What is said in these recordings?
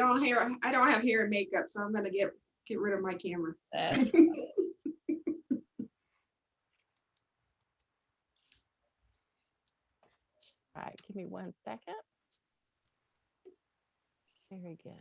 I don't have hair and makeup, so I'm gonna get rid of my camera. All right, give me 1 second. Very good.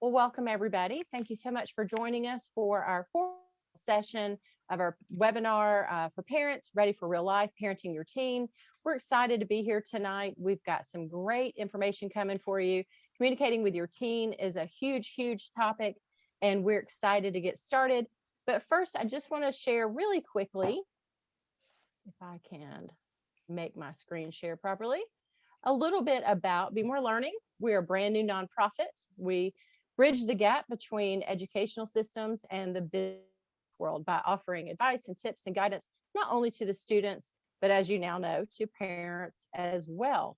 Well, welcome everybody. Thank you so much for joining us for our fourth session of our webinar for parents ready for real life, parenting your teen. We're excited to be here tonight. We've got some great information coming for you. Communicating with your teen is a huge, huge topic, and we're excited to get started. But first, I just want to share really quickly, if I can make my screen share properly, a little bit about BMore Learning. We're a brand new nonprofit. We bridge the gap between educational systems and the business world by offering advice and tips and guidance, not only to the students, but as you now know, to parents as well.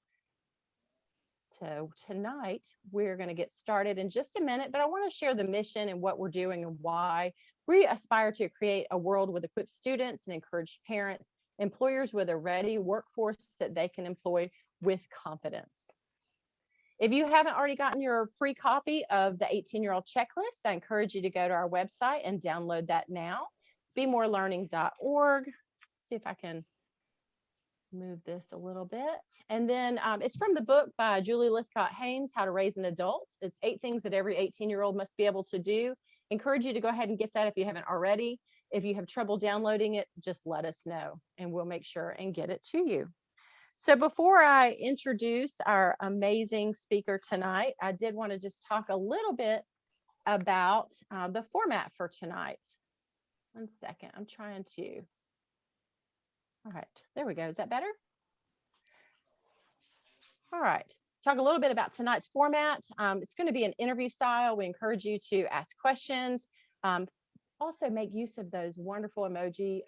So tonight we're going to get started in just a minute, but I want to share the mission and what we're doing and why. We aspire to create a world with equipped students and encourage parents, employers with a ready workforce that they can employ with confidence. If you haven't already gotten your free copy of the 18-year-old checklist, I encourage you to go to our website and download that now. It's bmorelearning.org. See if I can move this a little bit. And then it's from the book by Julie Lythcott-Haynes, How to Raise an Adult. It's 8 things that every 18-year-old must be able to do. Encourage you to go ahead and get that if you haven't already. If you have trouble downloading it, just let us know and we'll make sure and get it to you. So before I introduce our amazing speaker tonight, I did want to just talk a little bit about the format for tonight. 1 second, I'm trying to. All right, there we go. Is that better? All right, talk a little bit about tonight's format. It's going to be an interview style. We encourage you to ask questions. Also make use of those wonderful emoji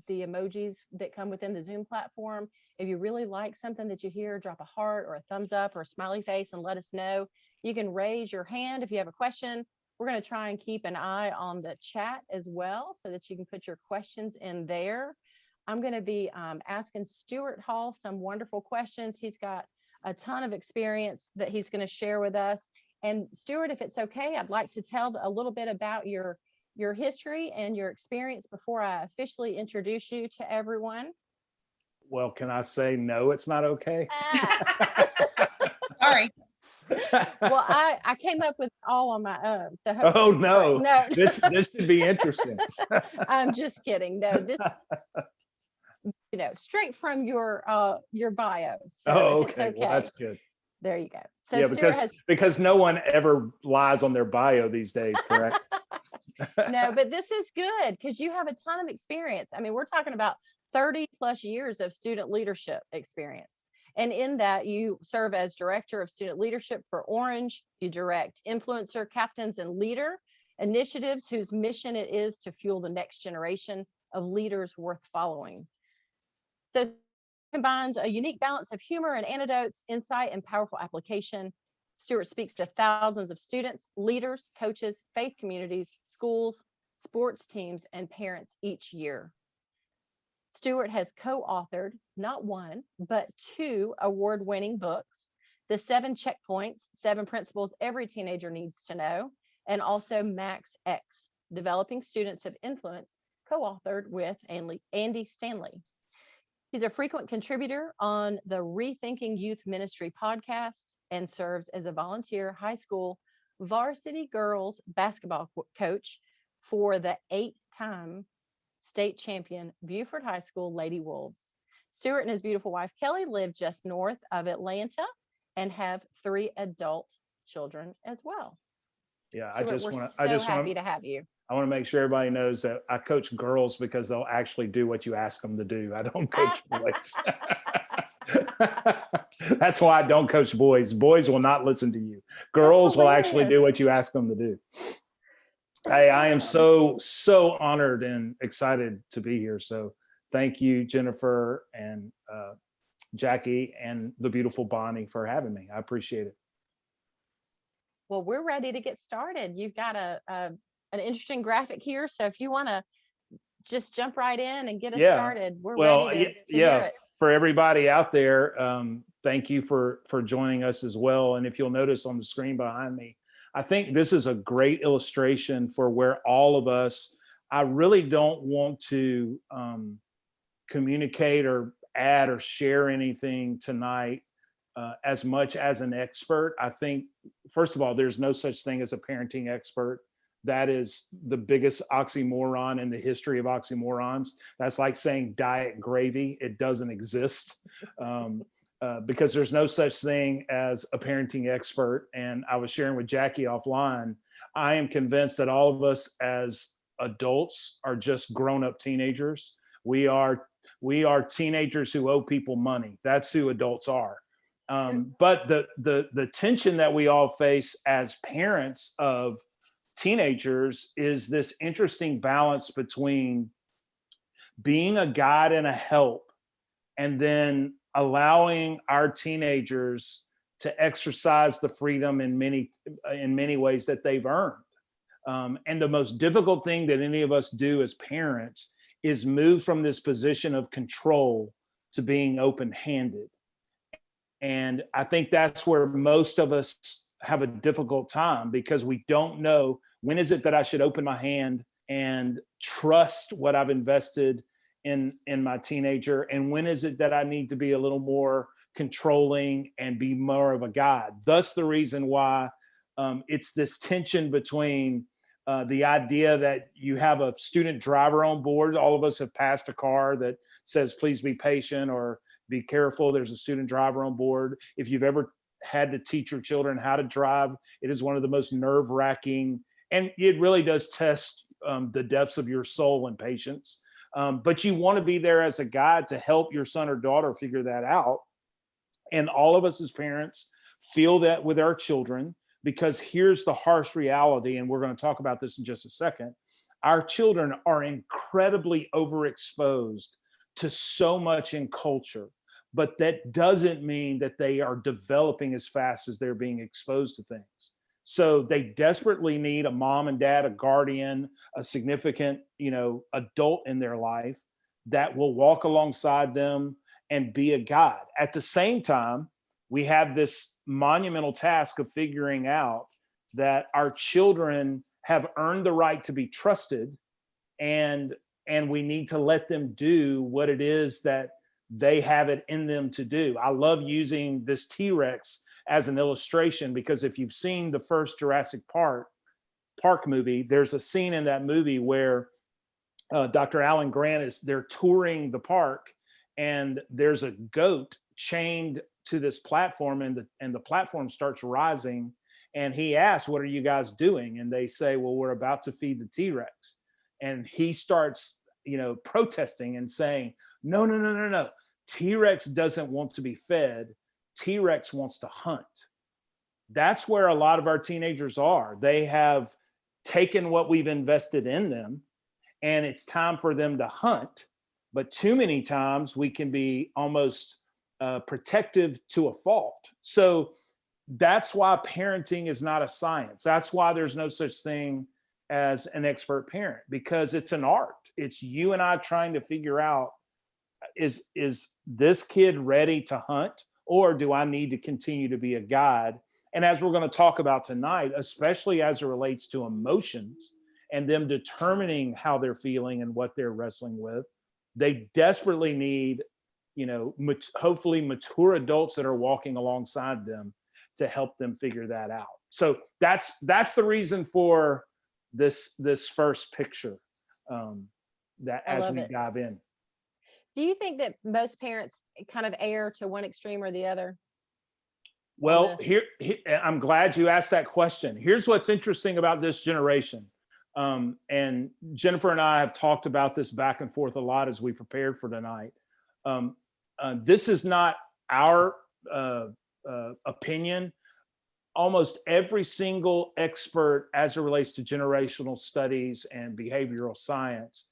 the emojis that come within the Zoom platform. If you really like something that you hear, drop a heart or a thumbs up or a smiley face and let us know. You can raise your hand if you have a question. We're going to try and keep an eye on the chat as well so that you can put your questions in there. I'm going to be asking Stuart Hall some wonderful questions. He's got a ton of experience that he's going to share with us. And Stuart, if it's okay, I'd like to tell a little bit about your history and your experience before I officially introduce you to everyone. Well, can I say no, it's not okay? Sorry. Well, I came up with it all on my own. So oh no, no. this should be interesting. I'm just kidding. No, this straight from your bio. So oh, okay. okay. Well, that's good. There you go. So yeah, because no one ever lies on their bio these days, correct? No, but this is good because you have a ton of experience. I mean, we're talking about 30 plus years of student leadership experience. And in that, you serve as director of student leadership for Orange. You direct influencer, captains, and leader initiatives whose mission it is to fuel the next generation of leaders worth following. So combines a unique balance of humor and anecdotes, insight, and powerful application. Stuart speaks to thousands of students, leaders, coaches, faith communities, schools, sports teams, and parents each year. Stuart has co-authored not 1, but 2 award-winning books, The 7 Checkpoints, 7 Principles Every Teenager Needs to Know, and also Max X, Developing Students of Influence, co-authored with Andy Stanley. He's a frequent contributor on the Rethinking Youth Ministry podcast and serves as a volunteer high school varsity girls basketball coach for the 8-time state champion Buford High School Lady Wolves. Stuart and his beautiful wife, Kelly, live just north of Atlanta and have 3 adult children as well. Yeah, Stuart, we're so happy to have you. I want to make sure everybody knows that I coach girls because they'll actually do what you ask them to do. I don't coach boys. That's why I don't coach boys. Boys will not listen to you. Girls will actually do what you ask them to do. Hey, I am so honored and excited to be here. So thank you, Jennifer and Jackie and the beautiful Bonnie for having me. I appreciate it. Well, we're ready to get started. You've got an interesting graphic here. So if you want to just jump right in and get us Yeah. started. We're Well, ready to yeah, hear it. for everybody out there, thank you for joining us as well. And if you'll notice on the screen behind me, I think this is a great illustration for where all of us, I really don't want to communicate or add or share anything tonight as much as an expert. I think, first of all, there's no such thing as a parenting expert. That is the biggest oxymoron in the history of oxymorons. That's like saying diet gravy. It doesn't exist because there's no such thing as a parenting expert. And I was sharing with Jackie offline, I am convinced that all of us as adults are just grown-up teenagers. We are teenagers who owe people money. That's who adults are. But the tension that we all face as parents of teenagers is this interesting balance between being a guide and a help, and then allowing our teenagers to exercise the freedom in many ways that they've earned. And the most difficult thing that any of us do as parents is move from this position of control to being open-handed. And I think that's where most of us have a difficult time, because we don't know, when is it that I should open my hand and trust what I've invested in my teenager, and when is it that I need to be a little more controlling and be more of a guide. Thus the reason why it's this tension between the idea that you have a student driver on board. All of us have passed a car that says, please be patient or be careful. There's a student driver on board. If you've ever had to teach your children how to drive, it is one of the most nerve-wracking, and it really does test the depths of your soul and patience. But you want to be there as a guide to help your son or daughter figure that out. And all of us as parents feel that with our children, because here's the harsh reality, and we're going to talk about this in just a second. Our children are incredibly overexposed to so much in culture, but that doesn't mean that they are developing as fast as they're being exposed to things. So they desperately need a mom and dad, a guardian, a significant, adult in their life that will walk alongside them and be a guide. At the same time, we have this monumental task of figuring out that our children have earned the right to be trusted, and we need to let them do what it is that they have it in them to do. I love using this T-Rex as an illustration, because if you've seen the first Jurassic Park movie, there's a scene in that movie where Dr. Alan Grant they're touring the park, and there's a goat chained to this platform, and the platform starts rising, and he asks, what are you guys doing? And they say, well, we're about to feed the T-Rex. And he starts, protesting and saying, no. T-Rex doesn't want to be fed. T-Rex wants to hunt. That's where a lot of our teenagers are. They have taken what we've invested in them, and it's time for them to hunt. But too many times we can be almost protective to a fault. So that's why parenting is not a science. That's why there's no such thing as an expert parent, because it's an art. It's you and I trying to figure out, is this kid ready to hunt, or do I need to continue to be a guide? And as we're going to talk about tonight, especially as it relates to emotions and them determining how they're feeling and what they're wrestling with, they desperately need, hopefully mature adults that are walking alongside them to help them figure that out. So that's the reason for this first picture, that as we dive in. Do you think that most parents kind of err to one extreme or the other? Well, here I'm glad you asked that question. Here's what's interesting about this generation. And Jennifer and I have talked about this back and forth a lot as we prepared for tonight. This is not our opinion. Almost every single expert as it relates to generational studies and behavioral science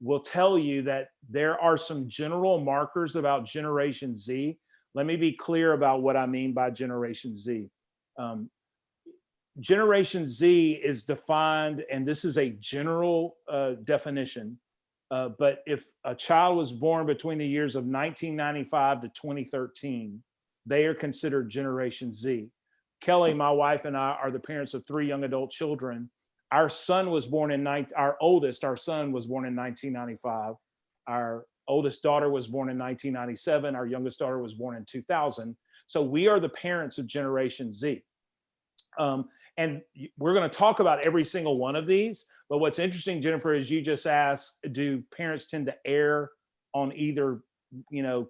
will tell you that there are some general markers about Generation Z. Let me be clear about what I mean by Generation Z. Generation Z is defined, and this is a general definition, But if a child was born between the years of 1995 to 2013, they are considered Generation Z. Kelly, my wife, and I are the parents of 3 young adult children. Our son was born our son was born in 1995. Our oldest daughter was born in 1997. Our youngest daughter was born in 2000. So we are the parents of Generation Z. And we're going to talk about every single one of these. But what's interesting, Jennifer, is you just asked, do parents tend to err on either,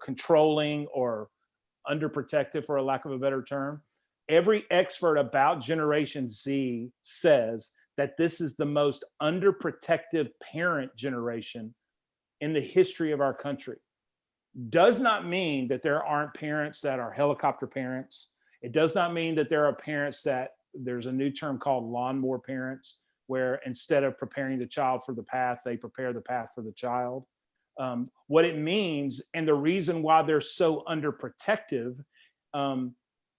controlling or underprotective, for a lack of a better term? Every expert about Generation Z says that this is the most underprotective parent generation in the history of our country. Does not mean that there aren't parents that are helicopter parents. It does not mean that there are parents that there's a new term called lawnmower parents, where instead of preparing the child for the path, they prepare the path for the child. What it means, and the reason why they're so underprotective,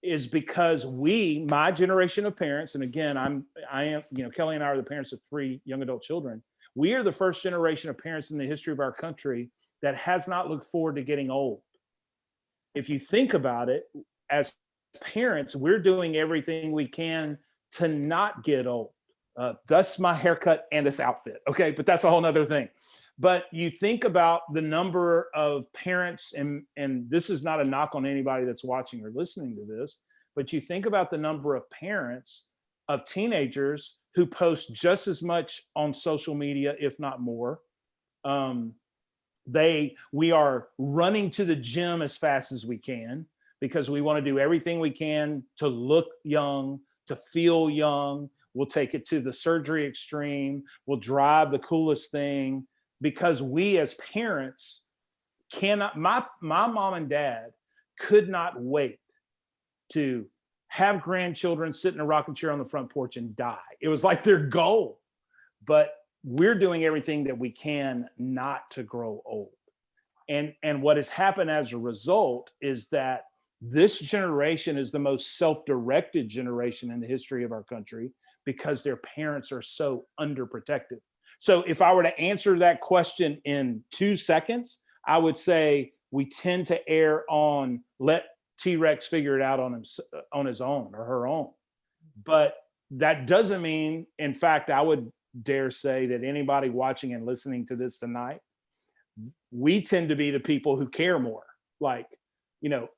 is because my generation of parents, and again, I am, Kelly and I are the parents of 3 young adult children. We are the first generation of parents in the history of our country that has not looked forward to getting old. If you think about it, as parents, we're doing everything we can to not get old. Thus my haircut and this outfit. Okay, but that's a whole nother thing. But you think about the number of parents, and this is not a knock on anybody that's watching or listening to this, but you think about the number of parents of teenagers who post just as much on social media, if not more. We are running to the gym as fast as we can because we want to do everything we can to look young, to feel young. We'll take it to the surgery extreme. We'll drive the coolest thing, because we as parents cannot, my mom and dad could not wait to have grandchildren sit in a rocking chair on the front porch and die. It was like their goal. But we're doing everything that we can not to grow old. And what has happened as a result is that this generation is the most self-directed generation in the history of our country, because their parents are so underprotective. So if I were to answer that question in 2 seconds, I would say we tend to err on let T-Rex figure it out on his own or her own. But that doesn't mean, in fact, I would dare say that anybody watching and listening to this tonight, we tend to be the people who care more. Like,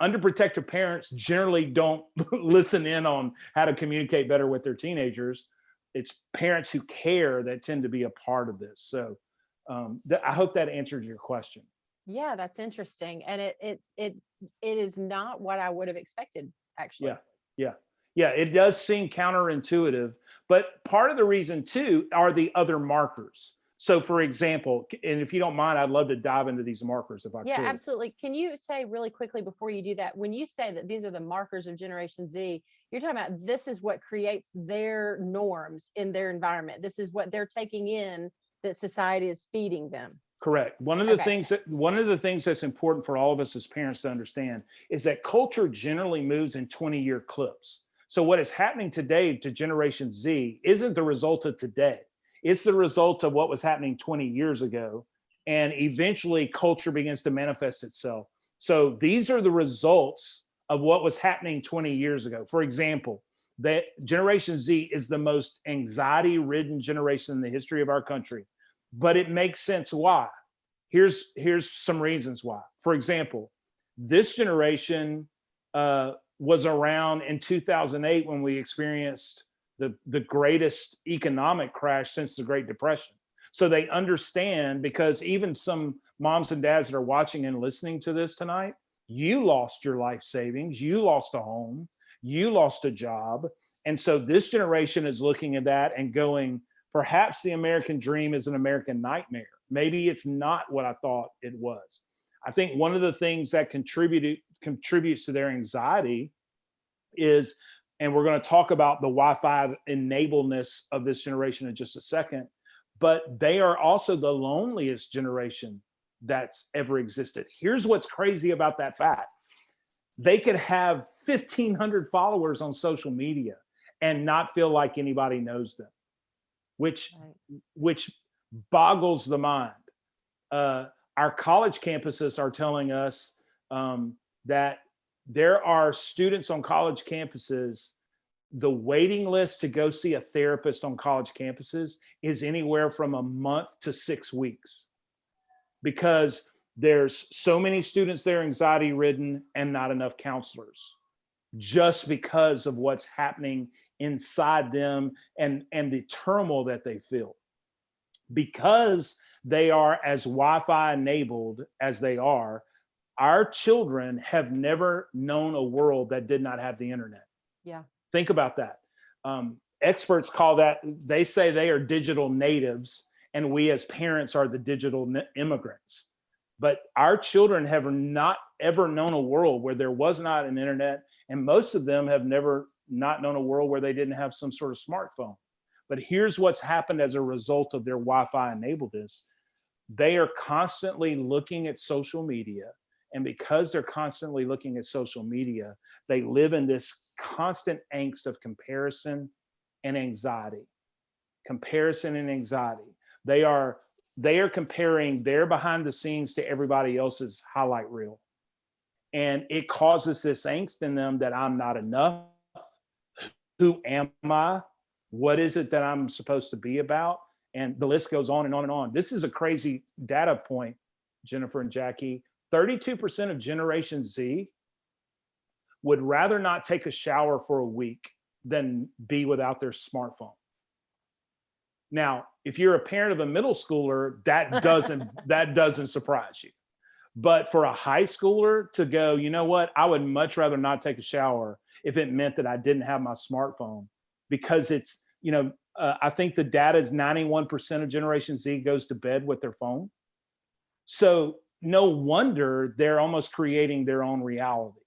underprotective parents generally don't listen in on how to communicate better with their teenagers. It's parents who care that tend to be a part of this. So I hope that answered your question. Yeah, that's interesting. And it is not what I would have expected, actually. Yeah, it does seem counterintuitive, but part of the reason too are the other markers. So for example, and if you don't mind, I'd love to dive into these markers if I could. Yeah, absolutely. Can you say really quickly before you do that, when you say that these are the markers of Generation Z, you're talking about this is what creates their norms in their environment. This is what they're taking in that society is feeding them. Correct. One of the things that's important for all of us as parents to understand is that culture generally moves in 20-year clips. So what is happening today to Generation Z isn't the result of today. It's the result of what was happening 20 years ago. And eventually culture begins to manifest itself. So these are the results of what was happening 20 years ago. For example, that Generation Z is the most anxiety-ridden generation in the history of our country. But it makes sense why. Here's some reasons why. For example, this generation was around in 2008 when we experienced the greatest economic crash since the Great Depression. So they understand, because even some moms and dads that are watching and listening to this tonight, you lost your life savings, you lost a home, you lost a job. And so this generation is looking at that and going, perhaps the American dream is an American nightmare. Maybe it's not what I thought it was. I think one of the things that contributes to their anxiety is, and we're going to talk about the Wi-Fi enableness of this generation in just a second, but they are also the loneliest generation that's ever existed. Here's what's crazy about that fact. They could have 1,500 followers on social media and not feel like anybody knows them, which boggles the mind. Our college campuses are telling us that there are students on college campuses. The waiting list to go see a therapist on college campuses is anywhere from a month to 6 weeks, because there's so many students there anxiety ridden and not enough counselors, just because of what's happening inside them and the turmoil that they feel, because they are as Wi-Fi enabled as they are. Our children have never known a world that did not have the internet. Yeah. Think about that. Experts call that, they say they are digital natives, and we as parents are the digital immigrants. But our children have not ever known a world where there was not an internet, and most of them have never not known a world where they didn't have some sort of smartphone. But here's what's happened as a result of their Wi-Fi enabledness. They are constantly looking at social media. And because they're constantly looking at social media, they live in this constant angst of comparison and anxiety. Comparison and anxiety. They are comparing their behind the scenes to everybody else's highlight reel. And it causes this angst in them that I'm not enough. Who am I? What is it that I'm supposed to be about? And the list goes on and on and on. This is a crazy data point, Jennifer and Jackie. 32% of Generation Z would rather not take a shower for a week than be without their smartphone. Now, if you're a parent of a middle schooler, that doesn't surprise you. But for a high schooler to go, you know what, I would much rather not take a shower if it meant that I didn't have my smartphone, because it's, I think the data is 91% of Generation Z goes to bed with their phone. So no wonder they're almost creating their own reality.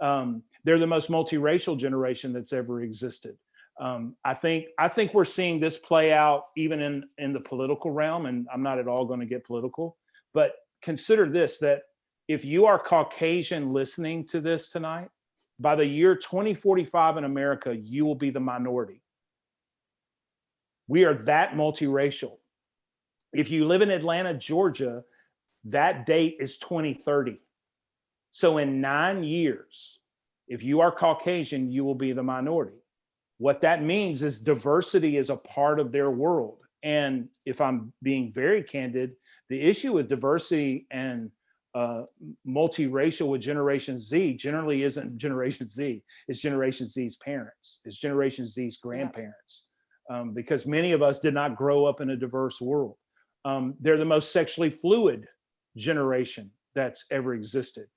They're the most multiracial generation that's ever existed. I think we're seeing this play out even in the political realm, and I'm not at all going to get political, but consider this, that if you are Caucasian listening to this tonight, by the year 2045 in America, you will be the minority. We are that multiracial. If you live in Atlanta, Georgia, that date is 2030. So in 9 years, if you are Caucasian, you will be the minority. What that means is diversity is a part of their world. And if I'm being very candid, the issue with diversity and multiracial with Generation Z generally isn't Generation Z, it's Generation Z's parents, it's Generation Z's grandparents, because many of us did not grow up in a diverse world. They're the most sexually fluid generation that's ever existed.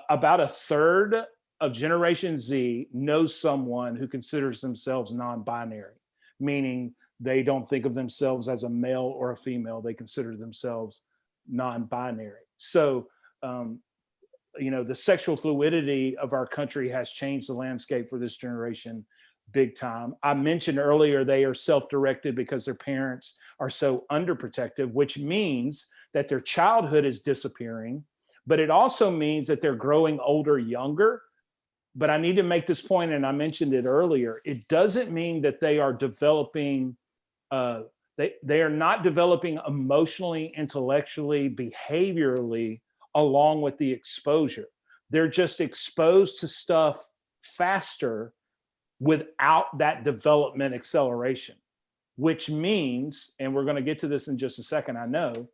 About a third of Generation Z knows someone who considers themselves non-binary, meaning they don't think of themselves as a male or a female. They consider themselves non-binary. So, the sexual fluidity of our country has changed the landscape for this generation big time. I mentioned earlier, they are self-directed because their parents are so underprotective, which means that their childhood is disappearing, but it also means that they're growing older younger. But I need to make this point, and I mentioned it earlier, it doesn't mean that they are developing, they are not developing emotionally, intellectually, behaviorally along with the exposure. They're just exposed to stuff faster without that development acceleration, which means, and we're going to get to this in just a second, I know,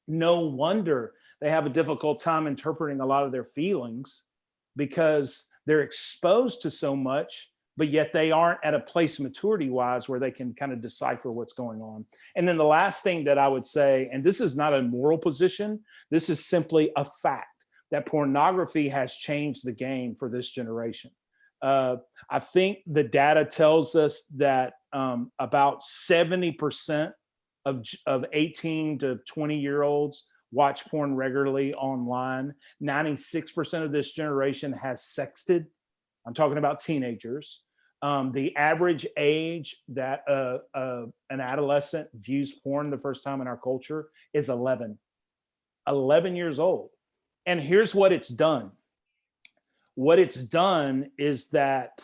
no wonder they have a difficult time interpreting a lot of their feelings, because they're exposed to so much, but yet they aren't at a place maturity wise where they can kind of decipher what's going on. And then the last thing that I would say, and this is not a moral position, this is simply a fact, that pornography has changed the game for this generation. I think the data tells us that about 70% of 18 to 20-year-olds watch porn regularly online. 96% of this generation has sexted. I'm talking about teenagers. The average age that an adolescent views porn the first time in our culture is 11 years old. And here's what it's done. What it's done is that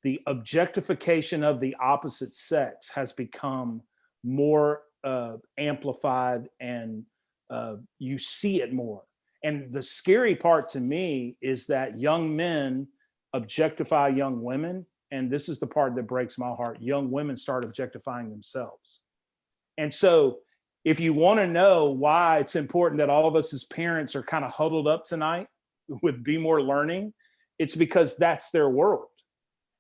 the objectification of the opposite sex has become more amplified and you see it more. And the scary part to me is that young men objectify young women. And this is the part that breaks my heart. Young women start objectifying themselves. And so if you want to know why it's important that all of us as parents are kind of huddled up tonight with BMore Learning, it's because that's their world.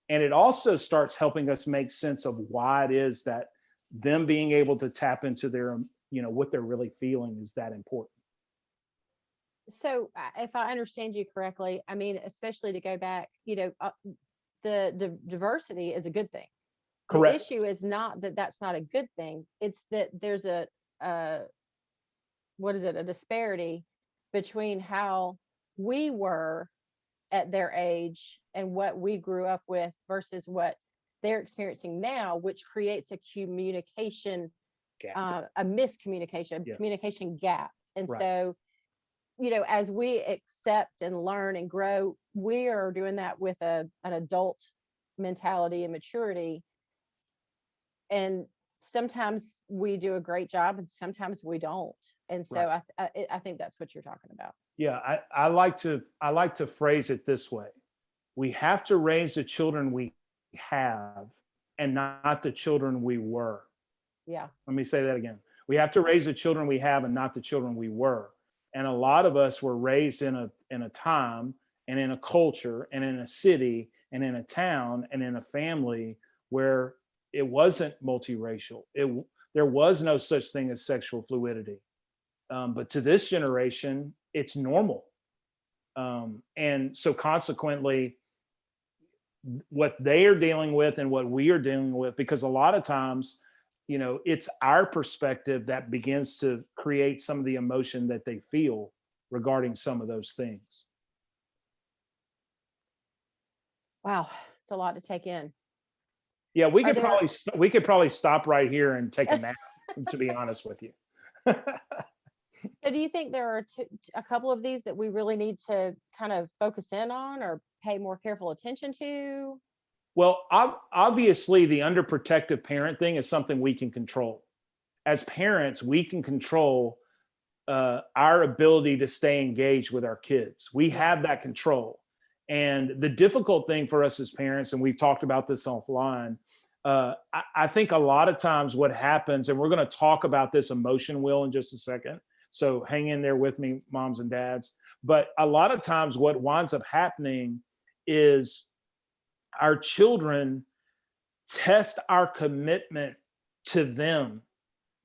And it also starts helping us make sense of why it is that them being able to tap into their, what they're really feeling is that important. So if I understand you correctly, I mean, especially to go back, the diversity is a good thing. Correct. The issue is not that that's not a good thing. It's that there's a disparity between how we were at their age and what we grew up with versus what they're experiencing now, which creates a communication, a miscommunication, communication gap. And so, as we accept and learn and grow, we are doing that with an adult mentality and maturity. And sometimes we do a great job and sometimes we don't. And so I think that's what you're talking about. Yeah, I like to phrase it this way. We have to raise the children we have and not the children we were. Yeah. Let me say that again. We have to raise the children we have and not the children we were. And a lot of us were raised in a time and in a culture and in a city and in a town and in a family where it wasn't multiracial. There was no such thing as sexual fluidity. But to this generation, it's normal. And so consequently, what they are dealing with and what we are dealing with, because a lot of times, it's our perspective that begins to create some of the emotion that they feel regarding some of those things. Wow, it's a lot to take in. Yeah, we could probably stop right here and take a nap, to be honest with you. So do you think there are a couple of these that we really need to kind of focus in on or pay more careful attention to? Well, obviously the underprotective parent thing is something we can control. As parents, we can control our ability to stay engaged with our kids. We have that control. And the difficult thing for us as parents, and we've talked about this offline, I think a lot of times what happens, and we're going to talk about this emotion wheel in just a second, so hang in there with me, moms and dads. But a lot of times what winds up happening is our children test our commitment to them.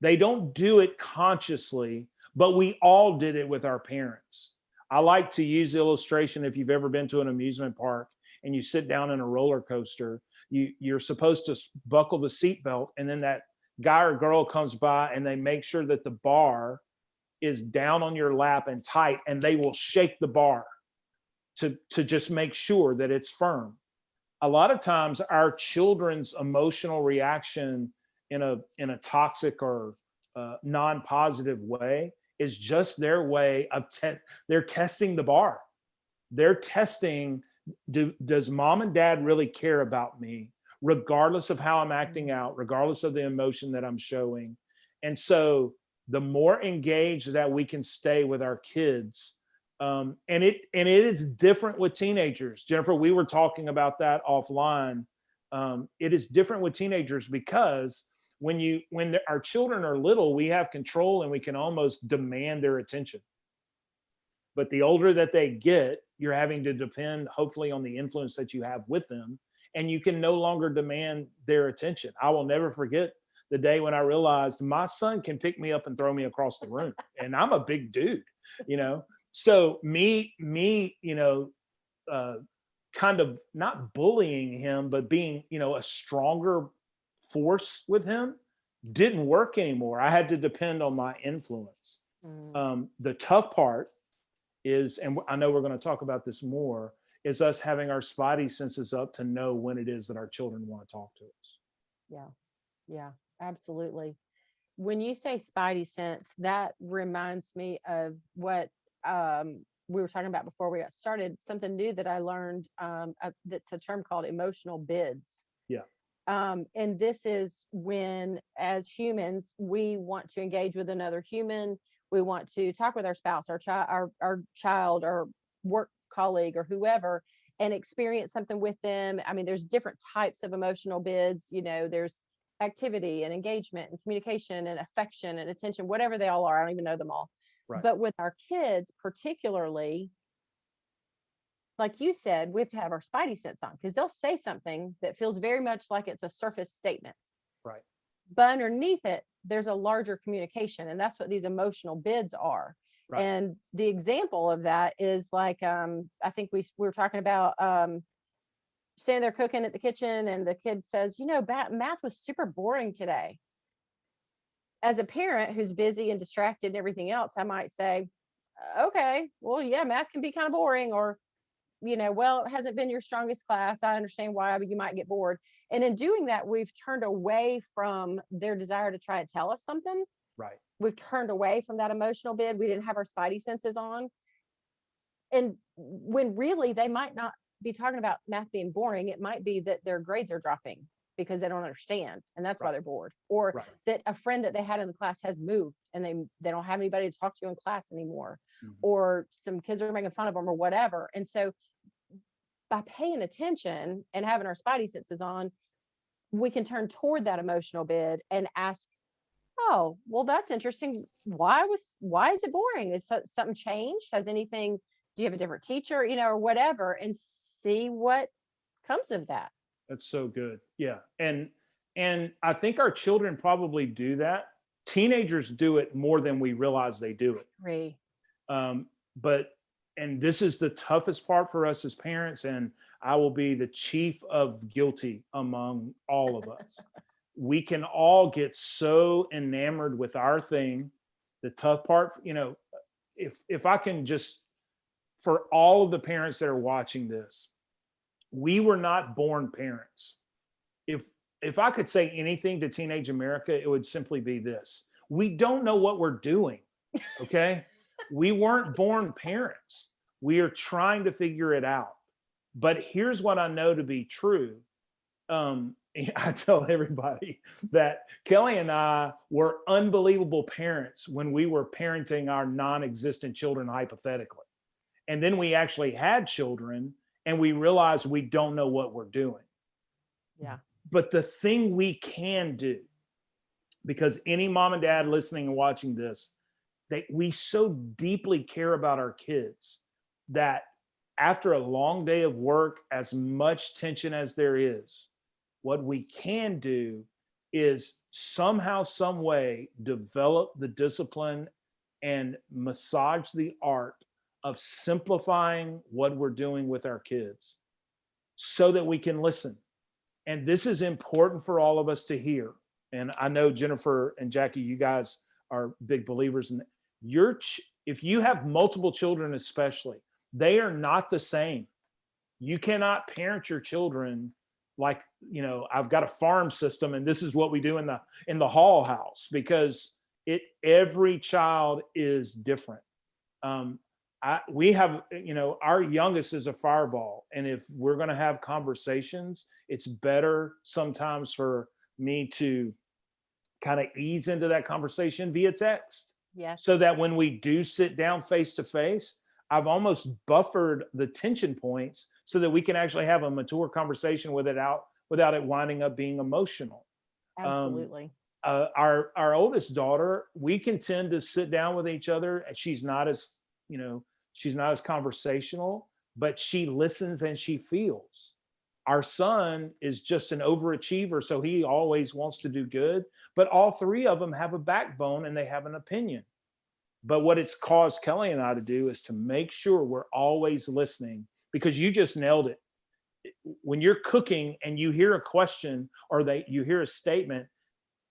They don't do it consciously, but we all did it with our parents. I like to use the illustration, if you've ever been to an amusement park and you sit down in a roller coaster, you're supposed to buckle the seatbelt, and then that guy or girl comes by and they make sure that the bar is down on your lap and tight, and they will shake the bar to just make sure that it's firm. A lot of times our children's emotional reaction in a toxic or non-positive way is just their way of they're testing the bar. They're testing, does mom and dad really care about me, regardless of how I'm acting out, regardless of the emotion that I'm showing. And so the more engaged that we can stay with our kids, and it is different with teenagers. Jennifer, we were talking about that offline. It is different with teenagers because when our children are little, we have control and we can almost demand their attention. But the older that they get, you're having to depend, hopefully, on the influence that you have with them, and you can no longer demand their attention. I will never forget the day when I realized my son can pick me up and throw me across the room, and I'm a big dude, So me, kind of not bullying him, but being, a stronger force with him didn't work anymore. I had to depend on my influence. The tough part is, and I know we're going to talk about this more, is us having our spidey senses up to know when it is that our children want to talk to us. Yeah, absolutely. When you say spidey sense, that reminds me of what we were talking about before we got started, something new that I learned, that's a term called emotional bids. Yeah. And this is when, as humans, we want to engage with another human. We want to talk with our spouse, our child, our work colleague, or whoever, and experience something with them. I mean, there's different types of emotional bids. There's activity and engagement and communication and affection and attention, whatever they all are. I don't even know them all. Right. But with our kids, particularly, like you said, we have to have our spidey sense on, because they'll say something that feels very much like it's a surface statement. Right. But underneath it, there's a larger communication, and that's what these emotional bids are. Right. And the example of that is like, I think we were talking about standing there cooking at the kitchen, and the kid says, math was super boring today. As a parent who's busy and distracted and everything else, I might say, okay, well, yeah, math can be kind of boring, or well, it hasn't been your strongest class. I understand why, but you might get bored. And in doing that, we've turned away from their desire to try to tell us something. Right. We've turned away from that emotional bid. We didn't have our spidey senses on. And when really they might not be talking about math being boring, it might be that their grades are dropping because they don't understand, and that's why they're bored. Or that a friend that they had in the class has moved, and they don't have anybody to talk to in class anymore. Mm-hmm. Or some kids are making fun of them, or whatever. And so by paying attention and having our spidey senses on, we can turn toward that emotional bid and ask, oh, well, that's interesting. Why is it boring? Is something changed? Do you have a different teacher, or whatever, and see what comes of that. That's so good. Yeah. And I think our children probably do that. Teenagers do it more than we realize they do it. Right. And this is the toughest part for us as parents, and I will be the chief of guilty among all of us. We can all get so enamored with our thing. The tough part, if I can just, for all of the parents that are watching this, we were not born parents. If I could say anything to teenage America, it would simply be this: we don't know what we're doing. Okay. We weren't born parents. We are trying to figure it out. But here's what I know to be true. I tell everybody that Kelly and I were unbelievable parents when we were parenting our non-existent children, hypothetically. And then we actually had children, and we realized we don't know what we're doing. Yeah. But the thing we can do, because any mom and dad listening and watching this, we so deeply care about our kids that after a long day of work, as much tension as there is, what we can do is somehow, some way, develop the discipline and massage the art of simplifying what we're doing with our kids so that we can listen. And this is important for all of us to hear. And I know Jennifer and Jackie, you guys are big believers in if you have multiple children, especially, they are not the same. You cannot parent your children like, I've got a farm system and this is what we do in the Hall house, because every child is different. We have, our youngest is a fireball. And if we're going to have conversations, it's better sometimes for me to kind of ease into that conversation via text. Yeah. So that when we do sit down face to face, I've almost buffered the tension points so that we can actually have a mature conversation without it winding up being emotional. Absolutely. Our oldest daughter, we can tend to sit down with each other, and she's not as conversational, but she listens and she feels. Our son is just an overachiever, so he always wants to do good, but all three of them have a backbone and they have an opinion. But what it's caused Kelly and I to do is to make sure we're always listening, because you just nailed it. When you're cooking and you hear a question or you hear a statement,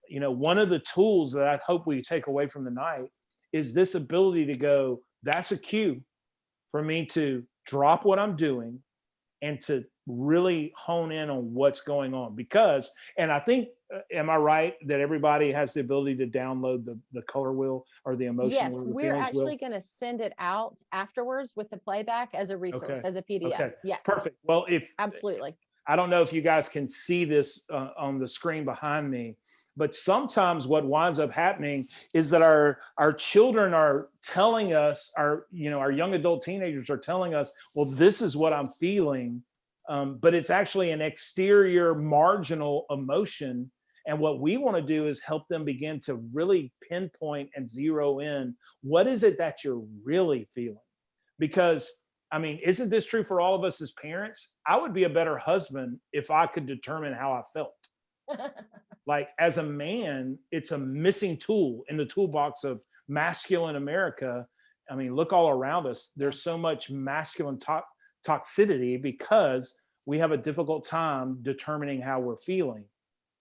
one of the tools that I hope we take away from the night is this ability to go, that's a cue for me to drop what I'm doing and to really hone in on what's going on. Because, and I think, am I right that everybody has the ability to download the color wheel or the emotion Yes, wheel? we're actually going to send it out afterwards with the playback as a resource, as a PDF. Okay. Yes. Perfect. Well, Absolutely. I don't know if you guys can see this on the screen behind me, but sometimes what winds up happening is that our children are telling us, our young adult teenagers are telling us, well, this is what I'm feeling, but it's actually an exterior marginal emotion. And what we want to do is help them begin to really pinpoint and zero in, what is it that you're really feeling? Because I mean, isn't this true for all of us as parents? I would be a better husband if I could determine how I felt. Like, as a man, it's a missing tool in the toolbox of masculine America. I mean, look all around us. There's so much masculine toxicity because we have a difficult time determining how we're feeling.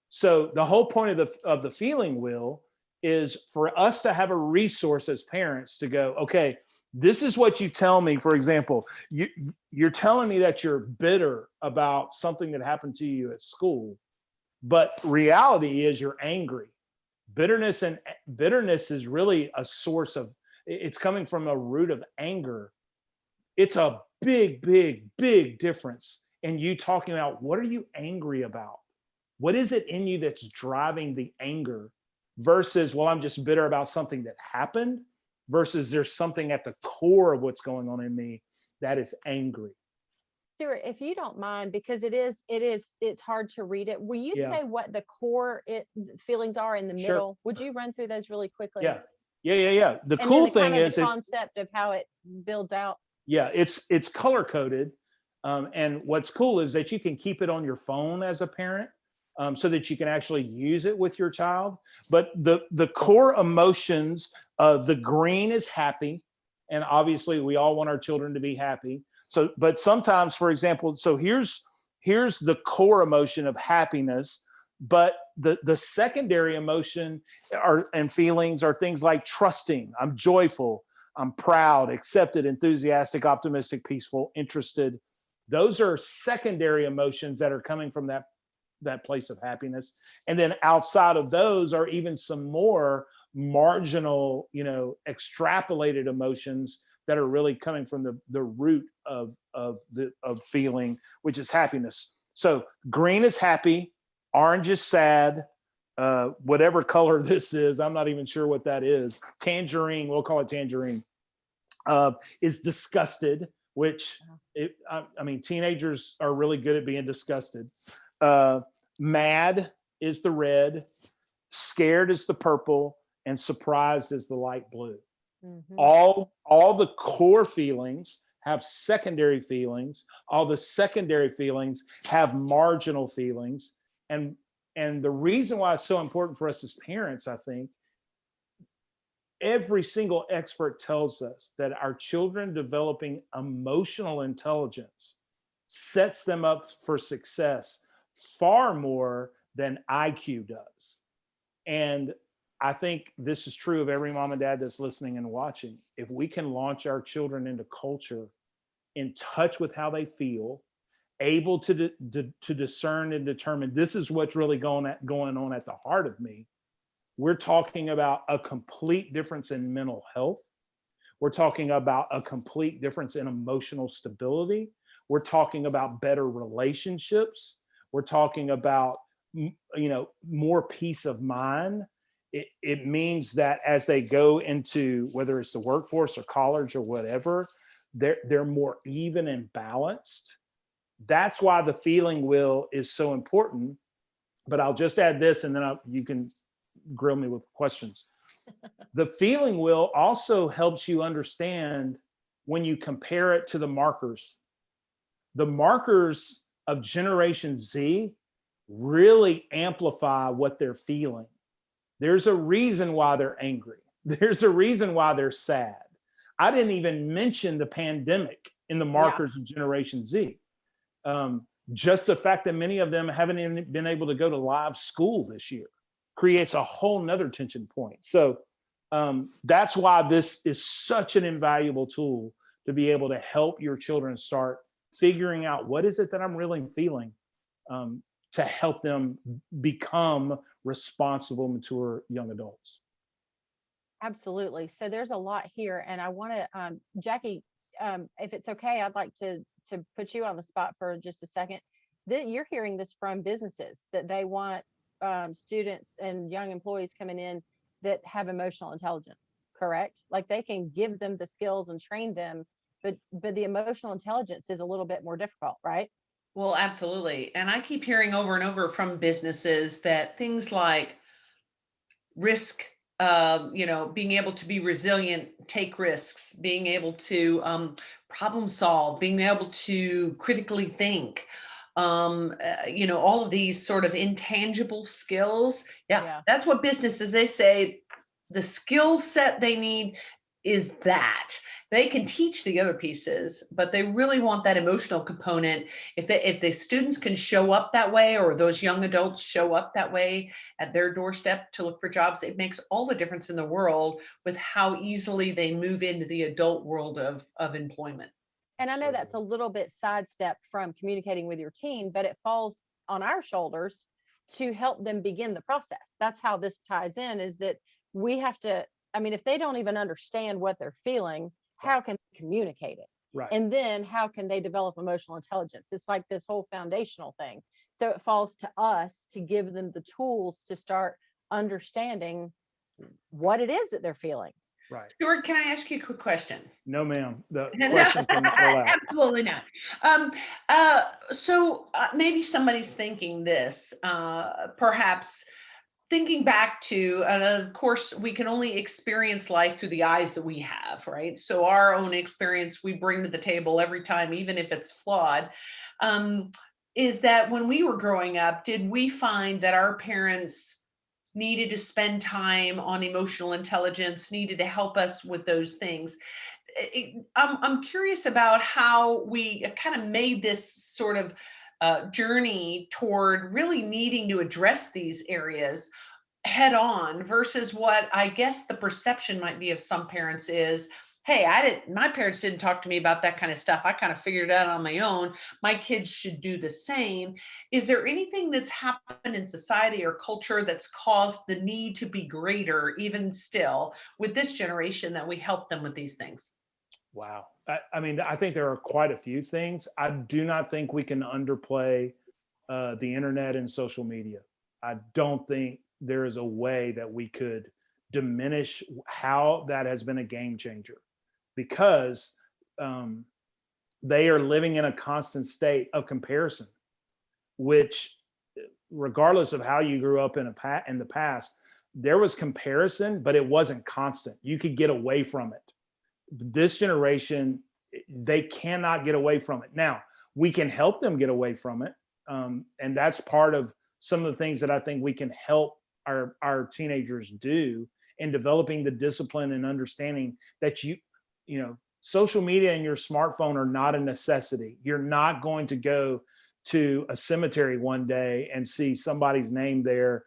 So the whole point of the feeling wheel is for us to have a resource as parents to go, okay, this is what you tell me. For example, you're telling me that you're bitter about something that happened to you at school, but reality is you're angry. Bitterness is really a source of, it's coming from a root of anger. It's a big, big, big difference in you talking about, what are you angry about? What is it in you that's driving the anger versus, well, I'm just bitter about something that happened, versus there's something at the core of what's going on in me that is angry. Stuart, if you don't mind, because it's hard to read it. Will you say what the core feelings are in the Sure. middle? Would you run through those really quickly? Yeah. The And cool then thing is the concept of how it builds out. Yeah, it's color coded. And what's cool is that you can keep it on your phone as a parent, so that you can actually use it with your child. But the core emotions, the green is happy. And obviously we all want our children to be happy. So, but sometimes, for example, so here's the core emotion of happiness, but the secondary emotion and feelings are things like trusting, I'm joyful, I'm proud, accepted, enthusiastic, optimistic, peaceful, interested. Those are secondary emotions that are coming from that place of happiness. And then outside of those are even some more marginal, extrapolated emotions that are really coming from the root of feeling, which is happiness. So green is happy, orange is sad, whatever color this is, I'm not even sure what that is. Tangerine, we'll call it tangerine, is disgusted, which I mean, teenagers are really good at being disgusted. Mad is the red, scared is the purple, and surprised is the light blue. Mm-hmm. All the core feelings have secondary feelings. All the secondary feelings have marginal feelings. And the reason why it's so important for us as parents, I think, every single expert tells us that our children developing emotional intelligence sets them up for success far more than IQ does. And I think this is true of every mom and dad that's listening and watching. If we can launch our children into culture, in touch with how they feel, able to discern and determine, this is what's really going on at the heart of me, we're talking about a complete difference in mental health. We're talking about a complete difference in emotional stability. We're talking about better relationships. We're talking about, more peace of mind. It means that as they go into, whether it's the workforce or college or whatever, they're more even and balanced. That's why the feeling wheel is so important. But I'll just add this, and then you can grill me with questions. The feeling wheel also helps you understand when you compare it to the markers. The markers of Generation Z really amplify what they're feeling. There's a reason why they're angry. There's a reason why they're sad. I didn't even mention the pandemic in the markers of Generation Z. Just the fact that many of them haven't even been able to go to live school this year creates a whole nother tension point. So that's why this is such an invaluable tool to be able to help your children start figuring out, what is it that I'm really feeling, to help them become responsible, mature young adults. Absolutely. So there's a lot here, and I want to, Jackie, if it's okay, I'd like to put you on the spot for just a second. you're hearing this from businesses that they want students and young employees coming in that have emotional intelligence, correct? Like they can give them the skills and train them, but the emotional intelligence is a little bit more difficult, right? Well, absolutely. And I keep hearing over and over from businesses that things like risk, being able to be resilient, take risks, being able to problem solve, being able to critically think, all of these sort of intangible skills. Yeah, that's what businesses, they say the skill set they need is that. They can teach the other pieces, but they really want that emotional component. If the students can show up that way, or those young adults show up that way at their doorstep to look for jobs, it makes all the difference in the world with how easily they move into the adult world of employment. And I know that's a little bit sidestep from communicating with your teen, but it falls on our shoulders to help them begin the process. That's how this ties in, is that we have to, I mean, if they don't even understand what they're feeling, how can they communicate it? Right. And then how can they develop emotional intelligence? It's like this whole foundational thing. So it falls to us to give them the tools to start understanding what it is that they're feeling. Right. Stuart, can I ask you a quick question? No, ma'am. The questions are not allowed. Absolutely not. So maybe somebody's thinking this, perhaps thinking back to, and of course, we can only experience life through the eyes that we have, right? So our own experience we bring to the table every time, even if it's flawed. Is that when we were growing up, did we find that our parents needed to spend time on emotional intelligence, needed to help us with those things? I'm curious about how we kind of made this sort of journey toward really needing to address these areas head on versus what I guess the perception might be of some parents is, hey, my parents didn't talk to me about that kind of stuff. I kind of figured it out on my own. My kids should do the same. Is there anything that's happened in society or culture that's caused the need to be greater, even still, with this generation, that we help them with these things? Wow. I mean, I think there are quite a few things. I do not think we can underplay the internet and social media. I don't think there is a way that we could diminish how that has been a game changer, because they are living in a constant state of comparison, which, regardless of how you grew up in the past, there was comparison, but it wasn't constant. You could get away from it. This generation, they cannot get away from it. Now, we can help them get away from it. And that's part of some of the things that I think we can help our teenagers do in developing the discipline and understanding that social media and your smartphone are not a necessity. You're not going to go to a cemetery one day and see somebody's name there,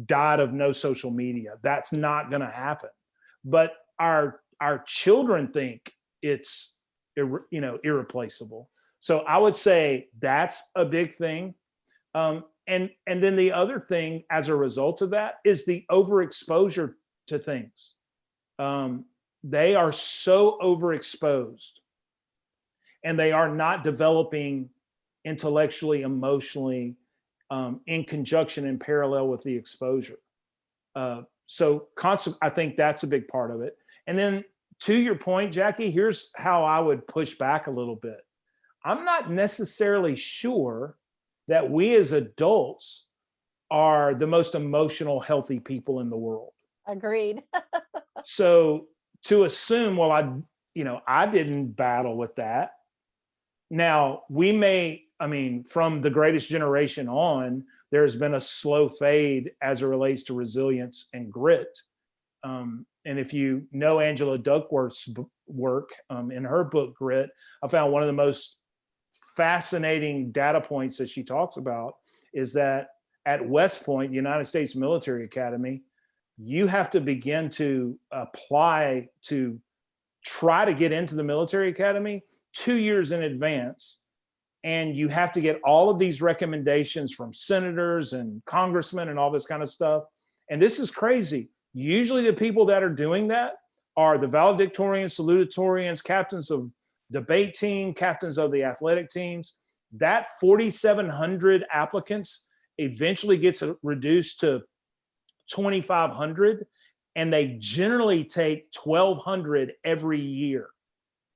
died of no social media. That's not going to happen. But our children think it's irreplaceable. So I would say that's a big thing. And then the other thing as a result of that is the overexposure to things. They are so overexposed, and they are not developing intellectually, emotionally, in conjunction and parallel with the exposure. So I think that's a big part of it. And then to your point, Jackie, here's how I would push back a little bit. I'm not necessarily sure that we as adults are the most emotional, healthy people in the world. Agreed. So to assume, well, I didn't battle with that. Now, from the greatest generation on, there's been a slow fade as it relates to resilience and grit. And if you know Angela Duckworth's work in her book, Grit, I found one of the most fascinating data points that she talks about is that at West Point, the United States Military Academy, you have to begin to apply to try to get into the military academy 2 years in advance. And you have to get all of these recommendations from senators and congressmen and all this kind of stuff. And this is crazy. Usually the people that are doing that are the valedictorians, salutatorians, captains of debate team, captains of the athletic teams. that 4,700 applicants eventually gets reduced to 2,500, and they generally take 1,200 every year.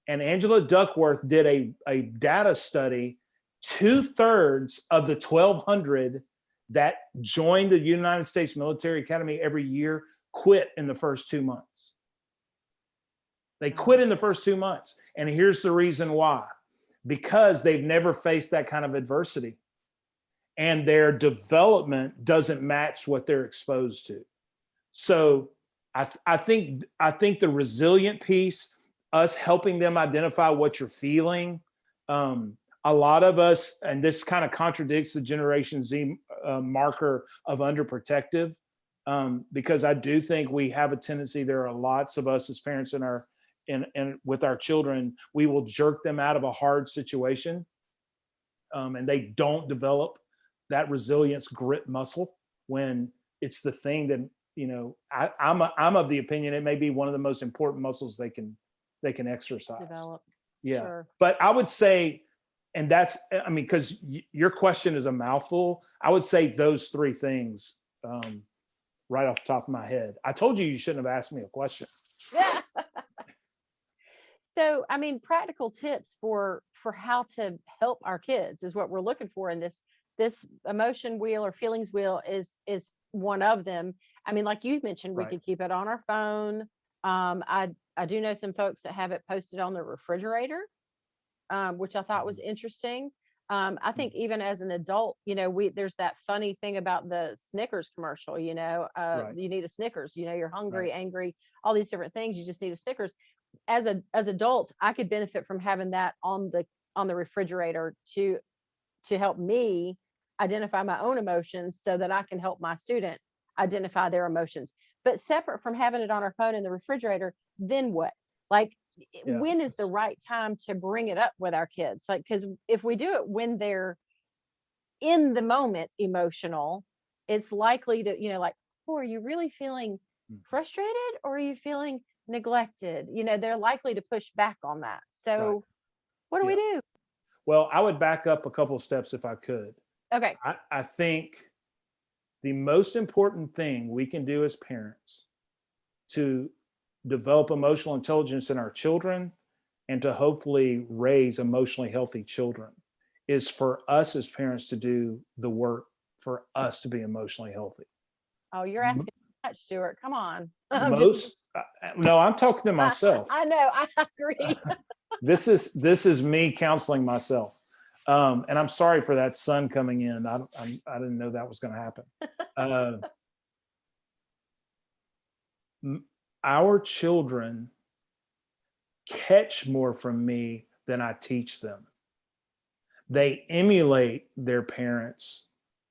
And Angela Duckworth did a data study. 2/3 of the 1,200 that joined the United States Military Academy every year quit in the first 2 months. They quit in the first 2 months. And here's the reason why. Because they've never faced that kind of adversity. And their development doesn't match what they're exposed to. So I think the resilient piece, us helping them identify what you're feeling, a lot of us, and this kind of contradicts the Generation Z marker of underprotective, because I do think we have a tendency, there are lots of us as parents and with our children, we will jerk them out of a hard situation, and they don't develop that resilience grit muscle when it's the thing that, you know, I'm of the opinion it may be one of the most important muscles they can exercise. Develop. Yeah. Sure. But I would say, and that's, I mean, because your question is a mouthful, I would say those three things right off the top of my head. I told you shouldn't have asked me a question. Yeah. So, I mean, practical tips for how to help our kids is what we're looking for in this emotion wheel or feelings wheel is one of them. I mean, like you mentioned, we Right. could keep it on our phone. I do know some folks that have it posted on their refrigerator, which I thought was interesting. I think even as an adult, you know, there's that funny thing about the Snickers commercial, you know, Right. you need a Snickers, you know, you're hungry, Right. angry, all these different things. You just need a Snickers. As adults, I could benefit from having that on the refrigerator to help me identify my own emotions so that I can help my student identify their emotions. But separate from having it on our phone in the refrigerator, then what? Like, Yeah. when is the right time to bring it up with our kids? Like, because if we do it when they're in the moment emotional, it's likely to, you know, like, oh, are you really feeling frustrated or are you feeling neglected? You know, they're likely to push back on that. So Right. what do we do? Well, I would back up a couple of steps if I could. Okay. I think the most important thing we can do as parents to develop emotional intelligence in our children and to hopefully raise emotionally healthy children is for us as parents to do the work for us to be emotionally healthy. Oh, you're asking too much, Stuart. Come on. No, I'm talking to myself. I know. I agree. This is me counseling myself. And I'm sorry for that sun coming in. I didn't know that was going to happen. Our children catch more from me than I teach them. They emulate their parents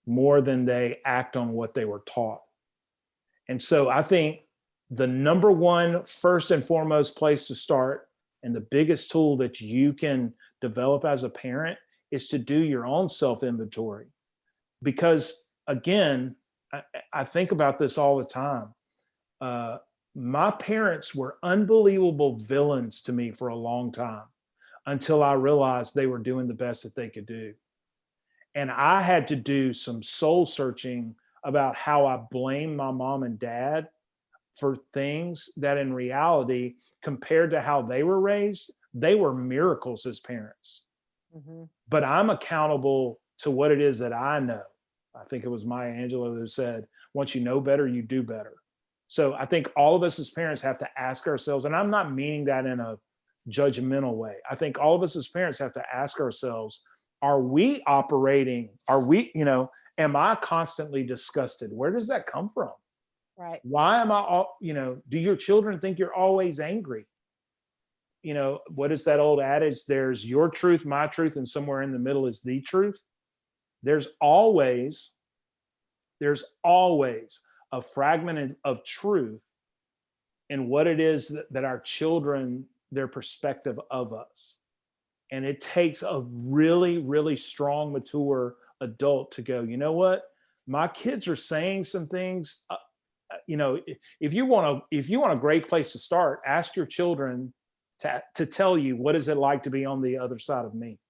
more than they act on what they were taught. And so I think the number one, first and foremost place to start, and the biggest tool that you can develop as a parent is to do your own self-inventory. Because again, I think about this all the time. My parents were unbelievable villains to me for a long time until I realized they were doing the best that they could do. And I had to do some soul searching about how I blamed my mom and dad for things that in reality, compared to how they were raised, they were miracles as parents. Mm-hmm. But I'm accountable to what it is that I know. I think it was Maya Angelou who said, once you know better, you do better. So I think all of us as parents have to ask ourselves, and I'm not meaning that in a judgmental way. I think all of us as parents have to ask ourselves, are we operating, am I constantly disgusted? Where does that come from? Right. Why am I, do your children think you're always angry? What is that old adage? There's your truth, my truth, and somewhere in the middle is the truth. There's always a fragment of truth in what it is that our children, their perspective of us. And it takes a really, really strong, mature adult to go, you know what? My kids are saying some things. If you want a great place to start, ask your children to tell you, what is it like to be on the other side of me?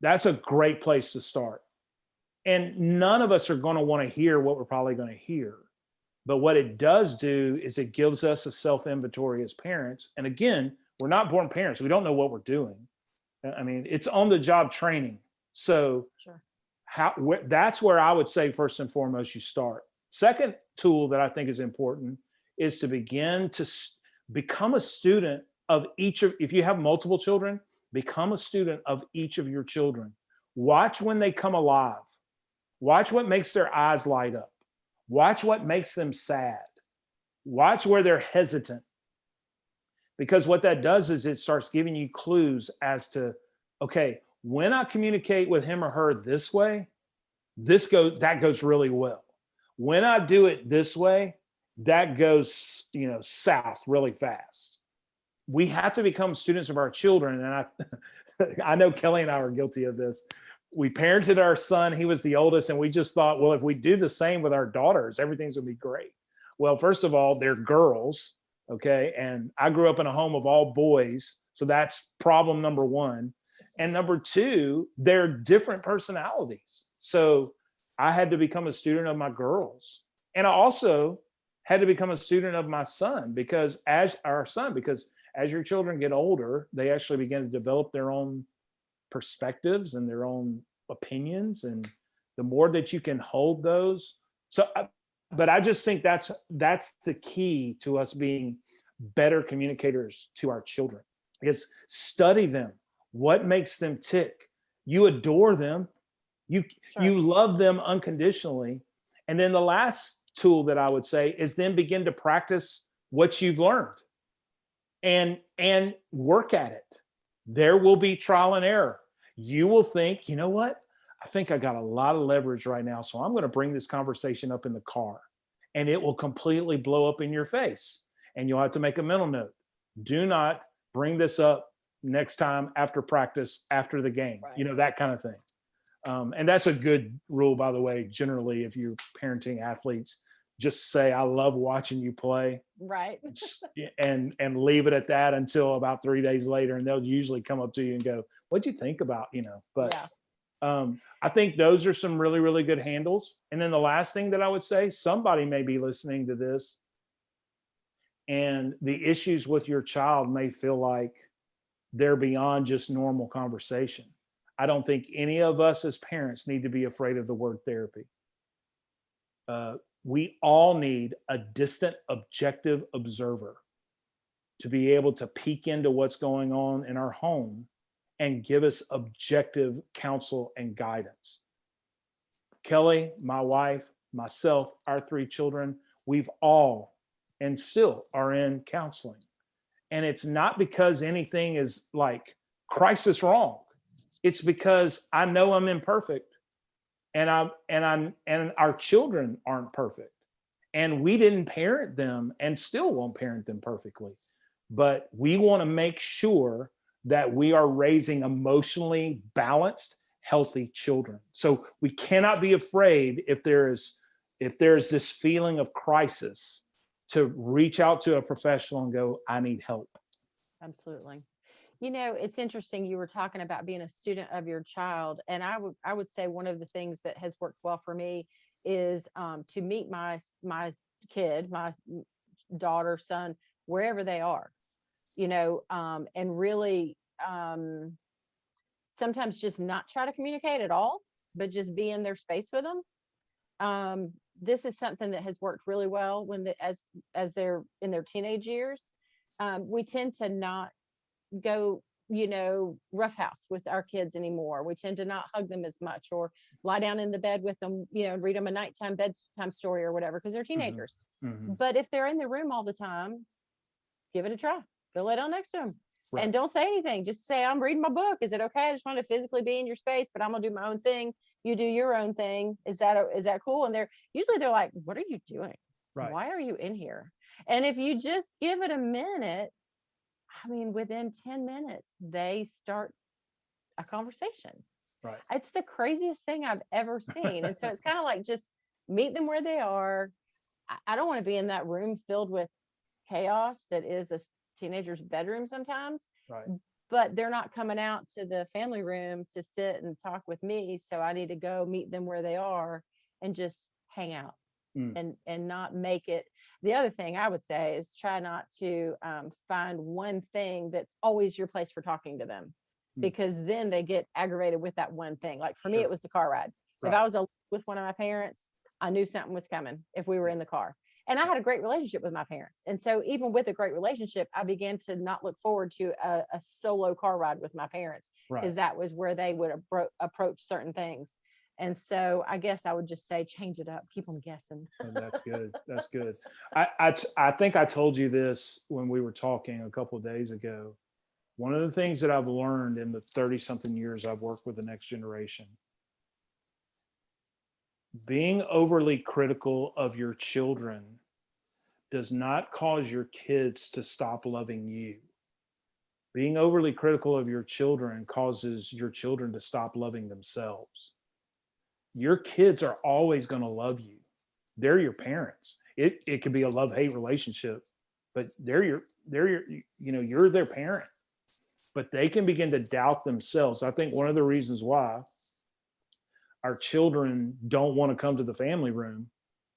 That's a great place to start. And none of us are going to want to hear what we're probably going to hear. But what it does do is it gives us a self-inventory as parents. And again, we're not born parents. We don't know what we're doing. I mean, it's on the job training. So Sure. That's where I would say first and foremost you start. Second tool that I think is important is to begin to become a student of each of, if you have multiple children, become a student of each of your children. Watch when they come alive. Watch what makes their eyes light up. Watch what makes them sad. Watch where they're hesitant. Because what that does is it starts giving you clues as to, okay, when I communicate with him or her this way, that goes really well. When I do it this way, that goes, south really fast. We have to become students of our children. And I know Kelly and I are guilty of this. We parented our son. He was the oldest. And we just thought, well, if we do the same with our daughters, everything's gonna be great. Well, first of all, they're girls. Okay. And I grew up in a home of all boys. So that's problem number one. And number two, they're different personalities. So I had to become a student of my girls. And I also had to become a student of my son because as your children get older, they actually begin to develop their own perspectives and their own opinions. And the more that you can hold those. But I just think that's the key to us being better communicators to our children is study them. What makes them tick? You adore them. You love them unconditionally. And then the last tool that I would say is then begin to practice what you've learned and work at it. There will be trial and error. You will think, you know what? I think I got a lot of leverage right now. So I'm going to bring this conversation up in the car and it will completely blow up in your face. And you'll have to make a mental note. Do not bring this up next time after practice, after the game, Right. That kind of thing. And that's a good rule, by the way, generally, if you're parenting athletes, just say, I love watching you play. Right. and leave it at that until about 3 days later. And they'll usually come up to you and go, what'd you think about, but Yeah. I think those are some really, really good handles. And then the last thing that I would say, somebody may be listening to this and the issues with your child may feel like they're beyond just normal conversation. I don't think any of us as parents need to be afraid of the word therapy. We all need a distant, objective observer to be able to peek into what's going on in our home and give us objective counsel and guidance. Kelly, my wife, myself, our 3 children, we've all and still are in counseling. And it's not because anything is like crisis wrong. It's because I know I'm imperfect and our children aren't perfect. And we didn't parent them and still won't parent them perfectly. But we want to make sure that we are raising emotionally balanced, healthy children. So we cannot be afraid if there's this feeling of crisis to reach out to a professional and go, I need help. Absolutely. It's interesting. You were talking about being a student of your child. And I would say one of the things that has worked well for me is to meet my kid, my daughter, son, wherever they are, and really sometimes just not try to communicate at all, but just be in their space with them. This is something that has worked really well as they're in their teenage years. We tend to not go, roughhouse with our kids anymore. We tend to not hug them as much or lie down in the bed with them, and read them a nighttime bedtime story or whatever, because they're teenagers. Mm-hmm. But if they're in the room all the time, give it a try. Go lay down next to them. Right. And don't say anything. Just say, I'm reading my book. Is it okay? I just want to physically be in your space, but I'm gonna do my own thing. You do your own thing. Is that cool? And they're like, what are you doing? Right. Why are you in here? And if you just give it a minute, within 10 minutes, they start a conversation. Right. It's the craziest thing I've ever seen. And so it's kind of like, just meet them where they are. I don't want to be in that room filled with chaos that is a teenager's bedroom sometimes. Right. but they're not coming out to the family room to sit and talk with me. So I need to go meet them where they are and just hang out and not make it. The other thing I would say is try not to find one thing that's always your place for talking to them, because then they get aggravated with that one thing. Like for me, it was the car ride. If I was with one of my parents, I knew something was coming if we were in the car. And I had a great relationship with my parents. And so even with a great relationship, I began to not look forward to a solo car ride with my parents, because that was where they would approach certain things. And so I guess I would just say, change it up, keep them guessing. Oh, that's good. That's good. I think I told you this when we were talking a couple of days ago. One of the things that I've learned in the 30-something years I've worked with the next generation, being overly critical of your children does not cause your kids to stop loving you. Being overly critical of your children causes your children to stop loving themselves. Your kids are always going to love you. They're your parents. It could be a love-hate relationship, but you're their parent. But they can begin to doubt themselves. I think one of the reasons why our children don't want to come to the family room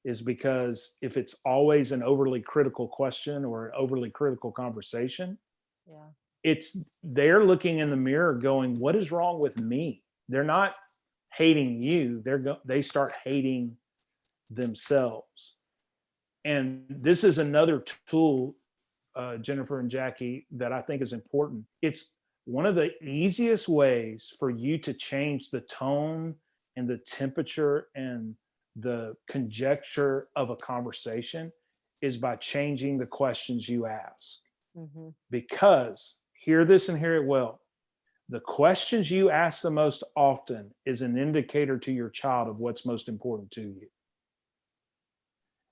is because if it's always an overly critical question or an overly critical conversation, they're looking in the mirror going, what is wrong with me? They're not hating you. They start hating themselves. And this is another tool, Jennifer and Jackie, that I think is important. It's one of the easiest ways for you to change the tone and the temperature and the conjecture of a conversation is by changing the questions you ask. Because, hear this and hear it well, the questions you ask the most often is an indicator to your child of what's most important to you.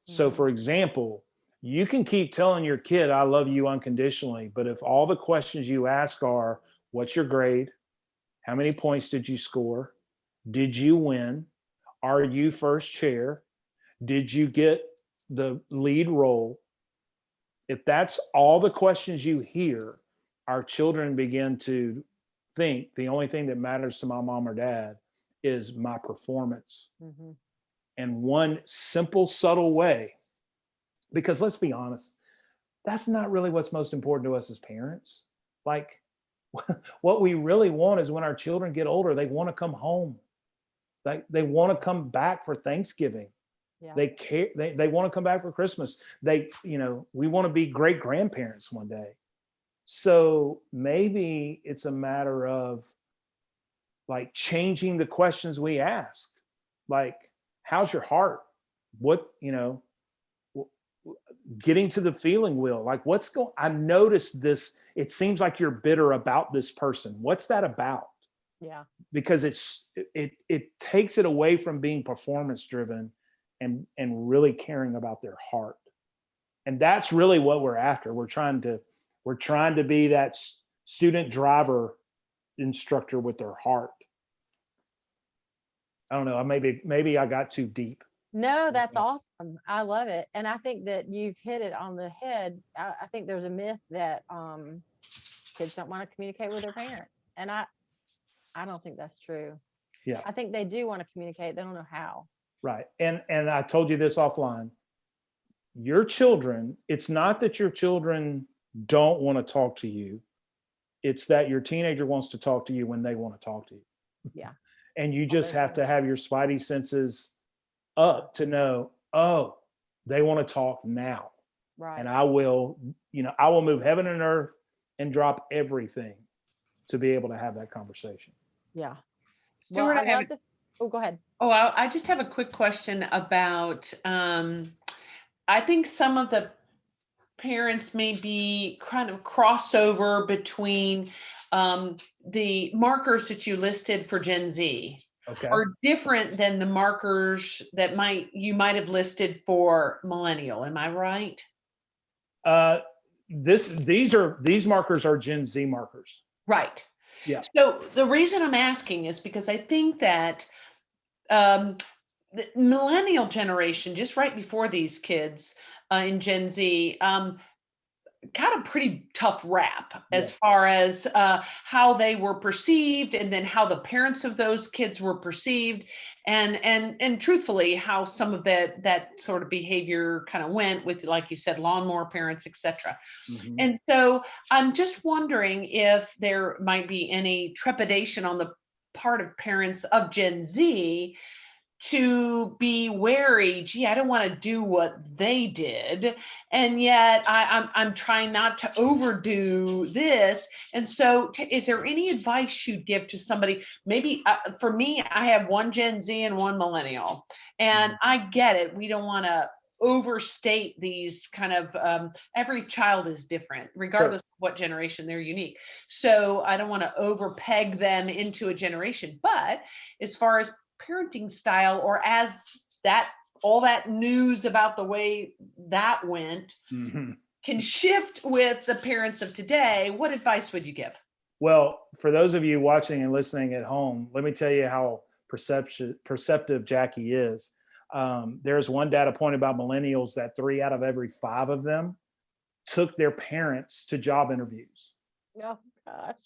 So for example, you can keep telling your kid, I love you unconditionally, but if all the questions you ask are, what's your grade? How many points did you score? Did you win? Are you first chair? Did you get the lead role? If that's all the questions you hear, our children begin to think the only thing that matters to my mom or dad is my performance. And one simple, subtle way, because let's be honest, that's not really what's most important to us as parents. Like, what we really want is when our children get older, they want to come home. They want to come back for Thanksgiving. They care. They want to come back for Christmas. We want to be great grandparents one day. So maybe it's a matter of like changing the questions we ask. Like, how's your heart? What, getting to the feeling wheel. Like, I noticed this. It seems like you're bitter about this person. What's that about? Because it takes it away from being performance driven and really caring about their heart. And that's really what we're after. We're trying to be that student driver instructor with their heart. I don't know. Maybe I got too deep. No, that's awesome. I love it. And I think that you've hit it on the head. I think there's a myth that kids don't want to communicate with their parents. And I don't think that's true. Yeah. I think they do want to communicate. They don't know how. Right. And I told you this offline. Your children, it's not that your children don't want to talk to you. It's that your teenager wants to talk to you when they want to talk to you. Yeah. And you just have to have your spidey senses up to know, oh, they want to talk now. Right. And I will move heaven and earth and drop everything to be able to have that conversation. Yeah. Stuart, go ahead. Oh, I just have a quick question about, I think some of the parents may be kind of crossover between the markers that you listed for Gen Z. Okay. Are different than the markers that you might have listed for millennial. Am I right? These markers are Gen Z markers. Right. Yeah. So the reason I'm asking is because I think that the millennial generation, just right before these kids in Gen Z, got a pretty tough rap as Yeah. far as how they were perceived, and then how the parents of those kids were perceived, and truthfully how some of that sort of behavior kind of went with, like you said, lawnmower parents, etc. Mhm. And so I'm just wondering if there might be any trepidation on the part of parents of Gen Z to be wary. Gee, I don't want to do what they did, and yet I'm trying not to overdo this. And so, is there any advice you'd give to somebody? Maybe for me, I have one Gen Z and one millennial, and Mhm. I get it. We don't want to overstate these kind of every child is different regardless of what generation, they're unique. So I don't want to overpeg them into a generation, but as far as parenting style, or as that all that news about the way that went Mhm. can shift with the parents of today, what advice would you give? Well, for those of you watching and listening at home, let me tell you how perceptive Jackie is. There's one data point about millennials that 3 out of every 5 of them took their parents to job interviews. Oh, gosh.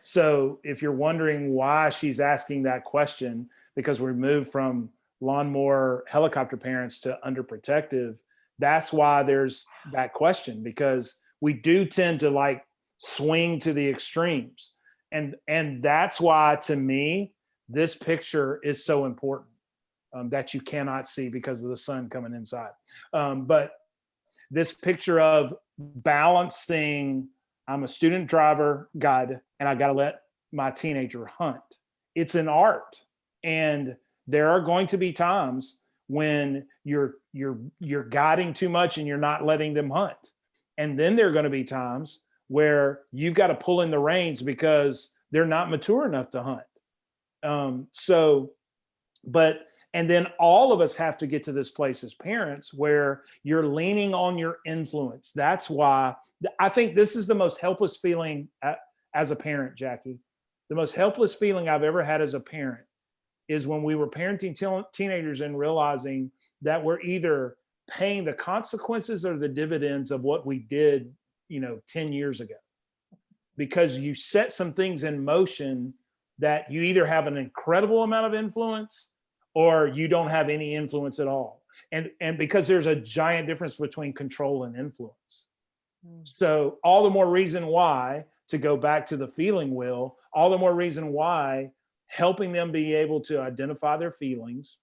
So if you're wondering why she's asking that question, because we moved from lawnmower helicopter parents to underprotective, that's why there's that question, because we do tend to like swing to the extremes. And that's why, to me, this picture is so important, that you cannot see because of the sun coming inside. But this picture of balancing, I'm a student driver guide and I got to let my teenager hunt. It's an art. And there are going to be times when you're guiding too much and you're not letting them hunt. And then there are going to be times where you've got to pull in the reins because they're not mature enough to hunt. But and then all of us have to get to this place as parents where you're leaning on your influence. That's why I think this is the most helpless feeling as a parent, Jackie. The most helpless feeling I've ever had as a parent is when we were parenting teenagers and realizing that we're either paying the consequences or the dividends of what we did, 10 years ago. Because you set some things in motion that you either have an incredible amount of influence or you don't have any influence at all. And because there's a giant difference between control and influence. So all the more reason why, to go back to the feeling wheel, all the more reason why helping them be able to identify their feelings,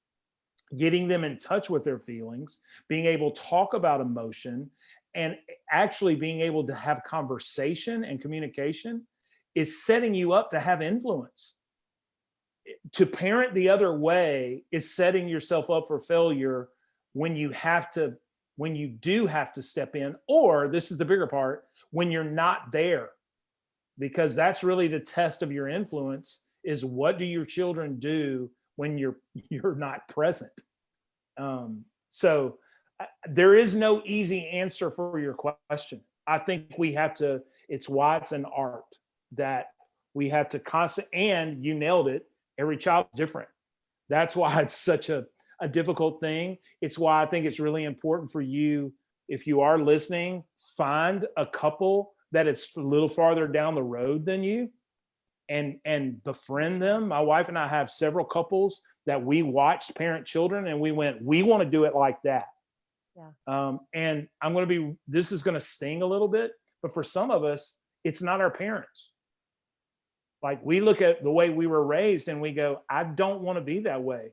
getting them in touch with their feelings, being able to talk about emotion, and actually being able to have conversation and communication is setting you up to have influence. To parent the other way is setting yourself up for failure when you do have to step in, or this is the bigger part, when you're not there, because that's really the test of your influence, is what do your children do when you're not present. So there is no easy answer for your question. I think it's why it's an art, that we have to and you nailed it, every child is different. That's why it's such a difficult thing. It's why I think it's really important for you, if you are listening, find a couple that is a little farther down the road than you and befriend them. My wife and I have several couples that we watched parent children and we want to do it like that. Yeah. And this is going to sting a little bit, but for some of us, it's not our parents. Like, we look at the way we were raised and we go, I don't want to be that way.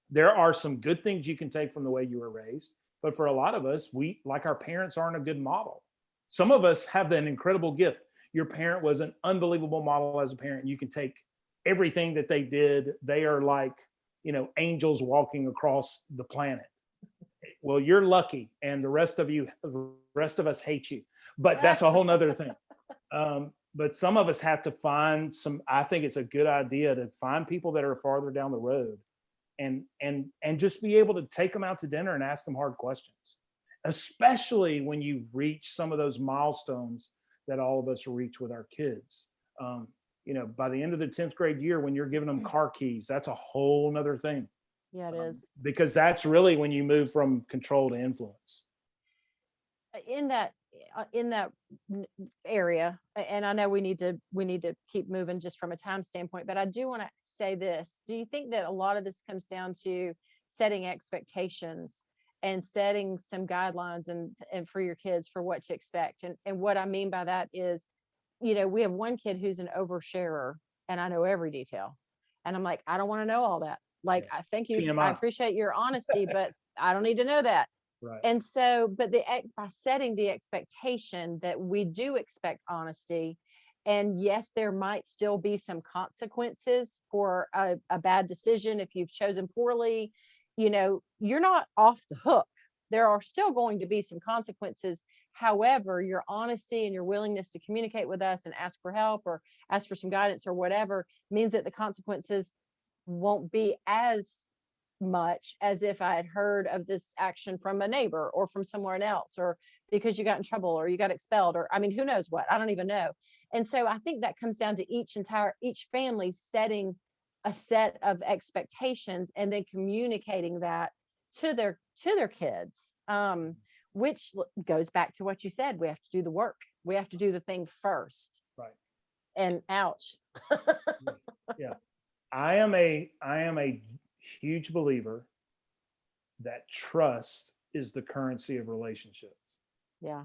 There are some good things you can take from the way you were raised, but for a lot of us, our parents aren't a good model. Some of us have an incredible gift. Your parent was an unbelievable model as a parent. You can take everything that they did. They are like, angels walking across the planet. Well, you're lucky, and the rest of us hate you, but that's a whole nother thing. But some of us have to find I think it's a good idea to find people that are farther down the road and just be able to take them out to dinner and ask them hard questions, especially when you reach some of those milestones that all of us reach with our kids. By the end of the 10th grade year, when you're giving them car keys, that's a whole nother thing. Yeah, it is. Because that's really when you move from control to influence. in that area, and I know we need to keep moving just from a time standpoint, but I do want to say this. Do you think that a lot of this comes down to setting expectations and setting some guidelines and for your kids for what to expect? And what I mean by that is, we have one kid who's an oversharer, and I know every detail. And I'm like, I don't want to know all that. Like, Yeah. I thank you. I TMI. appreciate your honesty, but I don't need to know that. Right. And so, but by setting the expectation that we do expect honesty, and yes, there might still be some consequences for a bad decision if you've chosen poorly, you're not off the hook. There are still going to be some consequences. However, your honesty and your willingness to communicate with us and ask for help or ask for some guidance or whatever means that the consequences won't be as much as if I had heard of this action from a neighbor or from someone else, or because you got in trouble or you got expelled, or I mean, who knows what, I don't even know. And so I think that comes down to each family setting a set of expectations and then communicating that to their kids, which goes back to what you said. We have to do the work. We have to do the thing first. Right. And ouch. Yeah. I am a huge believer that trust is the currency of relationships. Yeah.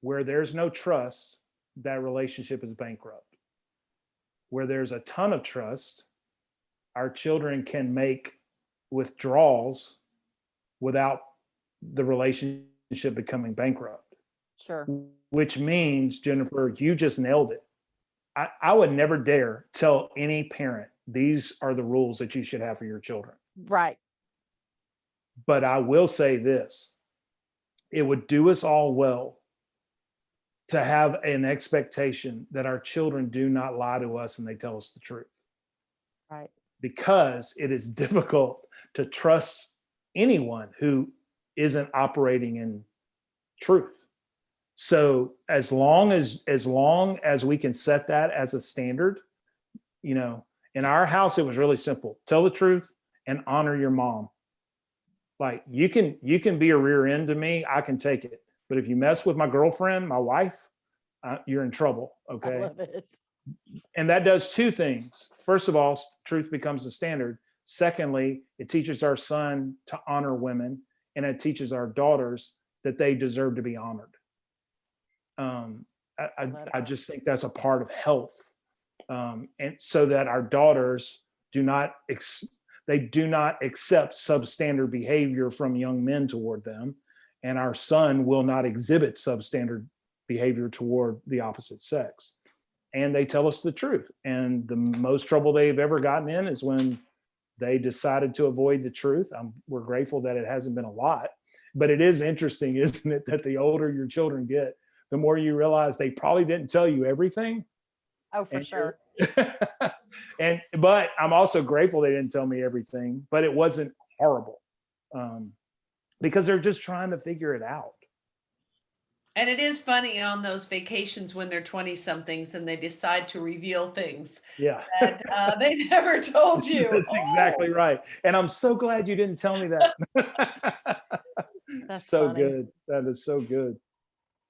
Where there's no trust, that relationship is bankrupt. Where there's a ton of trust, our children can make withdrawals without the relationship becoming bankrupt. Sure. Which means, Jennifer, you just nailed it. I would never dare tell any parent, these are the rules that you should have for your children. Right. But I will say this, it would do us all well to have an expectation that our children do not lie to us and they tell us the truth. Right. Because it is difficult to trust anyone who isn't operating in truth. So as long as we can set that as a standard, in our house, it was really simple. Tell the truth and honor your mom. Like you can be a rear end to me. I can take it. But if you mess with my girlfriend, my wife, you're in trouble. Okay. I love it. And that does two things. First of all, truth becomes the standard. Secondly, it teaches our son to honor women, and it teaches our daughters that they deserve to be honored. I just think that's a part of health. And so that our daughters do not accept substandard behavior from young men toward them. And our son will not exhibit substandard behavior toward the opposite sex. And they tell us the truth. And the most trouble they've ever gotten in is when they decided to avoid the truth. We're grateful that it hasn't been a lot, but it is interesting, isn't it, that the older your children get, the more you realize they probably didn't tell you everything. Oh, for sure. But I'm also grateful they didn't tell me everything, but it wasn't horrible, because they're just trying to figure it out. And it is funny on those vacations when they're 20 somethings and they decide to reveal things Yeah. that they never told you. That's exactly right. And I'm so glad you didn't tell me that. That's so funny. good. That is so good.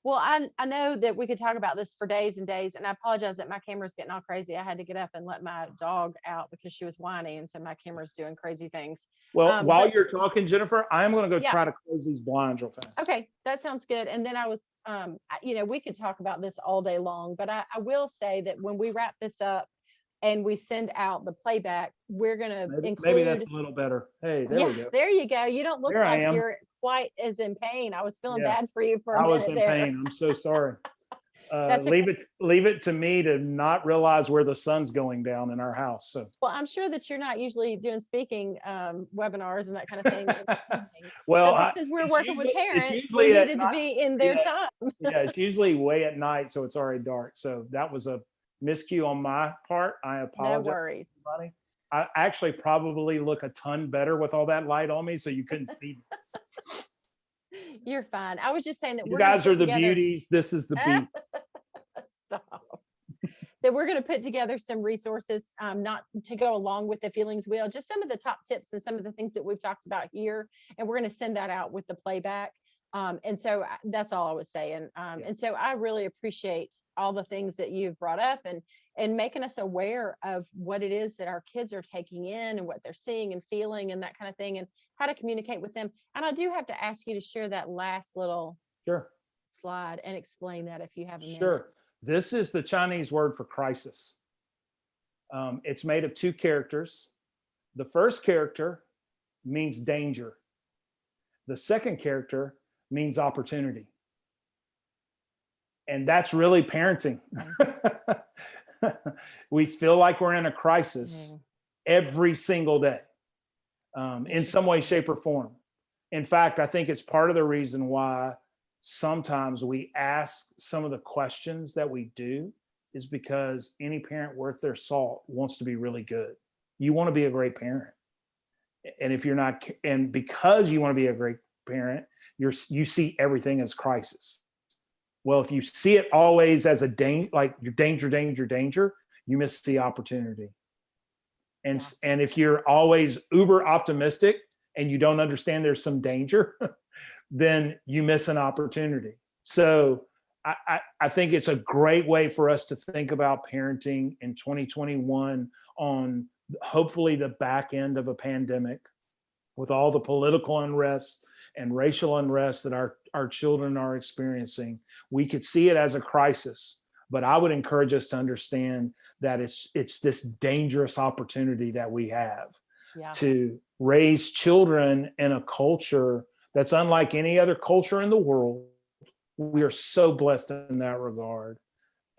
Well, I know that we could talk about this for days and days, and I apologize that my camera's getting all crazy. I had to get up and let my dog out because she was whining, and so my camera's doing crazy things. Well, while you're talking, Jennifer, I'm going to go try to close these blinds real fast. Okay, that sounds good. And then I was, we could talk about this all day long, but I will say that when we wrap this up and we send out the playback, we're going to include. Maybe that's a little better. Hey, there we go. There you go. You don't look like you're quite as in pain. I was feeling bad for you for a minute. I was in pain. I'm so sorry. Leave it to me to not realize where the sun's going down in our house. So, well, I'm sure that you're not usually doing speaking webinars and that kind of thing. Well, because we're working with parents, we needed to be in their time. Yeah, it's usually way at night, so it's already dark. So that was a miscue on my part. I apologize. No worries. Everybody. I actually probably look a ton better with all that light on me, so you couldn't see me. You're fine. I was just saying that you guys are the beauties. This is the beat. Stop. That we're going to put together some resources, not to go along with the feelings wheel, just some of the top tips and some of the things that we've talked about here. And we're going to send that out with the playback. And so that's all I was saying. And so I really appreciate all the things that you've brought up and making us aware of what it is that our kids are taking in and what they're seeing and feeling and that kind of thing, and how to communicate with them. And I do have to ask you to share that last little Sure. slide and explain that if you have a minute. Sure. This is the Chinese word for crisis. It's made of two characters. The first character means danger. The second character means opportunity. And that's really parenting. We feel like we're in a crisis every single day, in some way, shape, or form. In fact, I think it's part of the reason why sometimes we ask some of the questions that we do is because any parent worth their salt wants to be really good. You want to be a great parent. And if you're not, and because you want to be a great parent, you see everything as crisis. Well, if you see it always as a like danger, you miss the opportunity. And if you're always uber optimistic and you don't understand there's some danger, then you miss an opportunity. So I think it's a great way for us to think about parenting in 2021 on hopefully the back end of a pandemic, with all the political unrest and racial unrest that our children are experiencing. We could see it as a crisis, but I would encourage us to understand that it's this dangerous opportunity that we have to raise children in a culture that's unlike any other culture in the world. We are so blessed in that regard.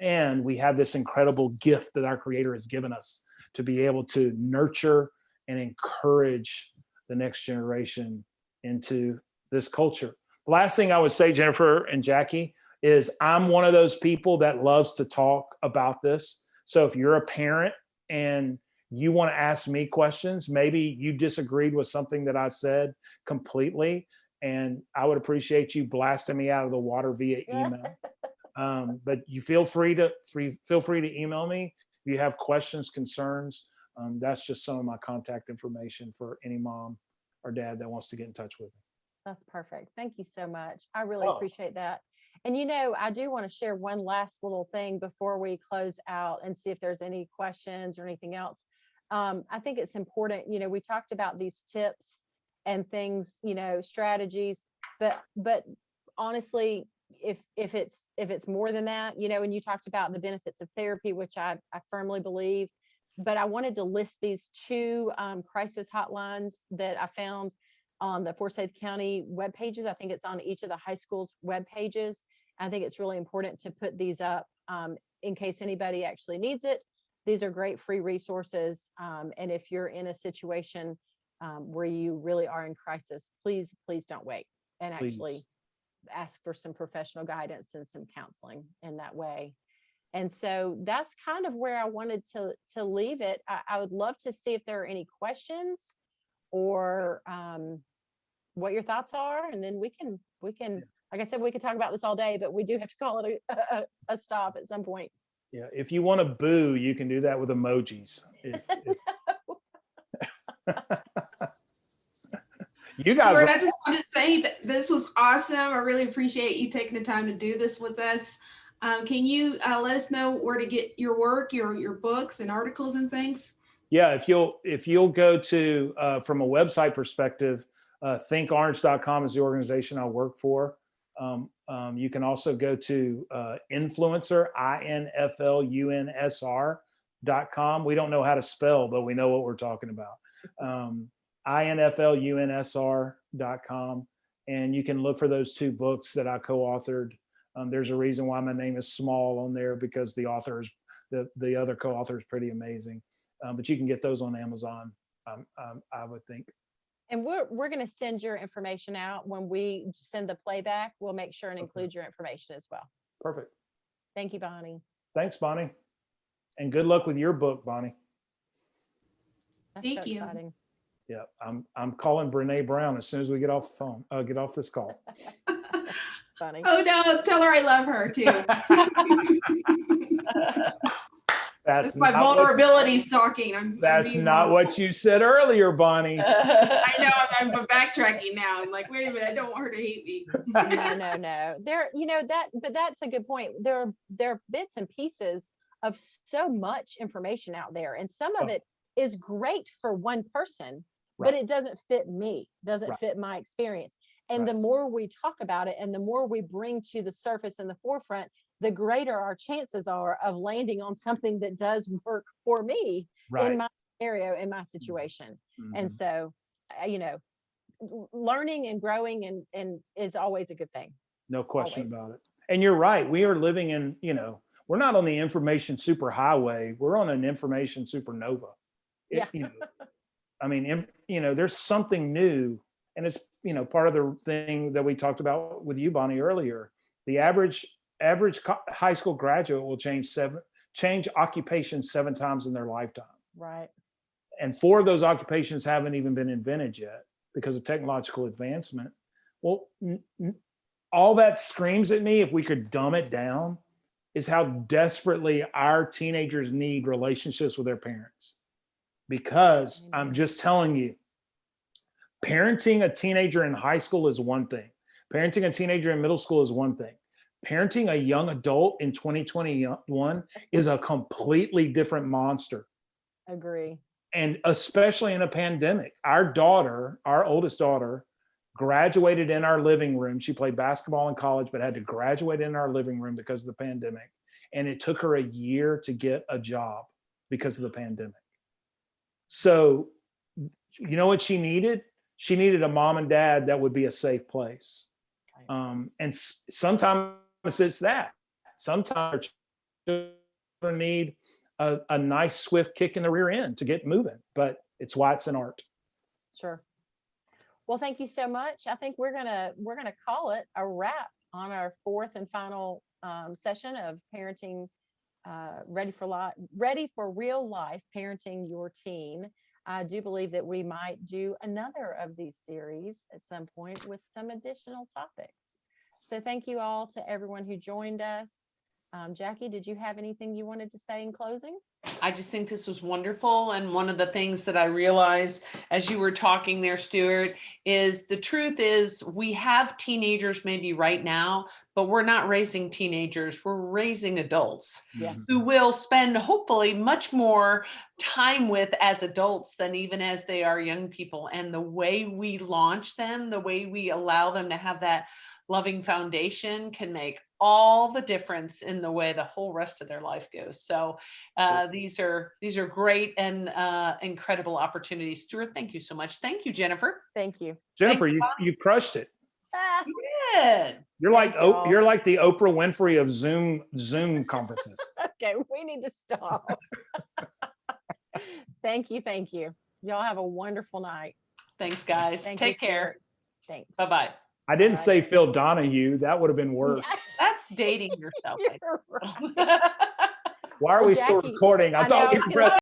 And we have this incredible gift that our Creator has given us to be able to nurture and encourage the next generation into this culture. The last thing I would say, Jennifer and Jackie, is I'm one of those people that loves to talk about this. So if you're a parent and you want to ask me questions, maybe you disagreed with something that I said completely, and I would appreciate you blasting me out of the water via email. But you feel free to email me if you have questions, concerns. That's just some of my contact information for any mom or dad that wants to get in touch with me. That's perfect. Thank you so much. I really appreciate that. And I do want to share one last little thing before we close out and see if there's any questions or anything else. I think it's important, we talked about these tips and things, strategies, but honestly, if it's more than that, and you talked about the benefits of therapy, which I firmly believe, but I wanted to list these two crisis hotlines that I found on the Forsyth County web pages. I think it's on each of the high schools' web pages. I think it's really important to put these up in case anybody actually needs it. These are great free resources. And if you're in a situation where you really are in crisis, please don't wait and actually ask for some professional guidance and some counseling in that way. And so that's kind of where I wanted to leave it. I would love to see if there are any questions or what your thoughts are. And then we can, like I said, we could talk about this all day, but we do have to call it a stop at some point. Yeah. If you want to boo, you can do that with emojis. You guys. Stuart, I just want to say that this was awesome. I really appreciate you taking the time to do this with us. Can you let us know where to get your work, your books and articles and things? Yeah, if you'll go to from a website perspective, thinkorange.com is the organization I work for. You can also go to influencer, influnsr.com. We don't know how to spell, but we know what we're talking about. influnsr.com. And you can look for those two books that I co-authored. There's a reason why my name is small on there, because the other co-author is pretty amazing. But you can get those on Amazon, I would think. And we're going to send your information out when we send the playback. We'll make sure and include your information as well. Perfect. Thank you, Bonnie. Thanks, Bonnie. And good luck with your book, Bonnie. That's Thank so you. exciting. Yeah, I'm calling Brene Brown as soon as we get off the phone. Get off this call. Funny. Oh no, tell her I love her too. That's my not what, vulnerabilities talking. I'm that's being not vulnerable. what you said earlier, Bonnie. I know I'm backtracking now. I'm like, wait a minute, I don't want her to hate me. No. There, but that's a good point. There are bits and pieces of so much information out there, and some of Oh. it is great for one person, Right. but it doesn't fit me, doesn't Right. fit my experience. And Right. the more we talk about it and the more we bring to the surface and the forefront, the greater our chances are of landing on something that does work for me Right. in my scenario, in my situation. And Mhm. so, learning and growing and is always a good thing. No question Always. about it. And you're right. We are living in, we're not on the information superhighway. We're on an information supernova. Yeah. I mean, there's something new. And it's, part of the thing that we talked about with you, Bonnie, earlier. The average high school graduate will change occupations 7 times in their lifetime. Right. And 4 of those occupations haven't even been invented yet because of technological advancement. Well, all that screams at me, if we could dumb it down, is how desperately our teenagers need relationships with their parents. Because I'm just telling you, parenting a teenager in high school is one thing. Parenting a teenager in middle school is one thing. Parenting a young adult in 2021 is a completely different monster. Agree. And especially in a pandemic. Our oldest daughter, graduated in our living room. She played basketball in college, but had to graduate in our living room because of the pandemic. And it took her a year to get a job because of the pandemic. So, you know what she needed? She needed a mom and dad that would be a safe place. And sometimes it's that. Sometimes children need a nice, swift kick in the rear end to get moving, but it's why it's an art. Sure. Well, thank you so much. I think we're gonna call it a wrap on our 4th and final session of parenting, ready for real life, parenting your teen. I do believe that we might do another of these series at some point with some additional topics. So thank you all to everyone who joined us. Jackie, did you have anything you wanted to say in closing? I just think this was wonderful. And one of the things that I realized as you were talking there, Stuart, is the truth is we have teenagers maybe right now, but we're not raising teenagers. We're raising adults. Yes. Who will spend hopefully much more time with as adults than even as they are young people. And the way we launch them, the way we allow them to have that loving foundation can make all the difference in the way the whole rest of their life goes. So these are great and incredible opportunities. Stuart, thank you so much. Thank you, Jennifer. Thank you. Jennifer, you crushed it. Good. You're like the Oprah Winfrey of Zoom conferences. Okay, we need to stop. Thank you. Y'all have a wonderful night. Thanks, guys. Take care. Thanks. Bye-bye. I didn't say Phil Donahue. That would have been worse. That's dating yourself. You're right. Why are we still Jackie, recording? I thought we pressed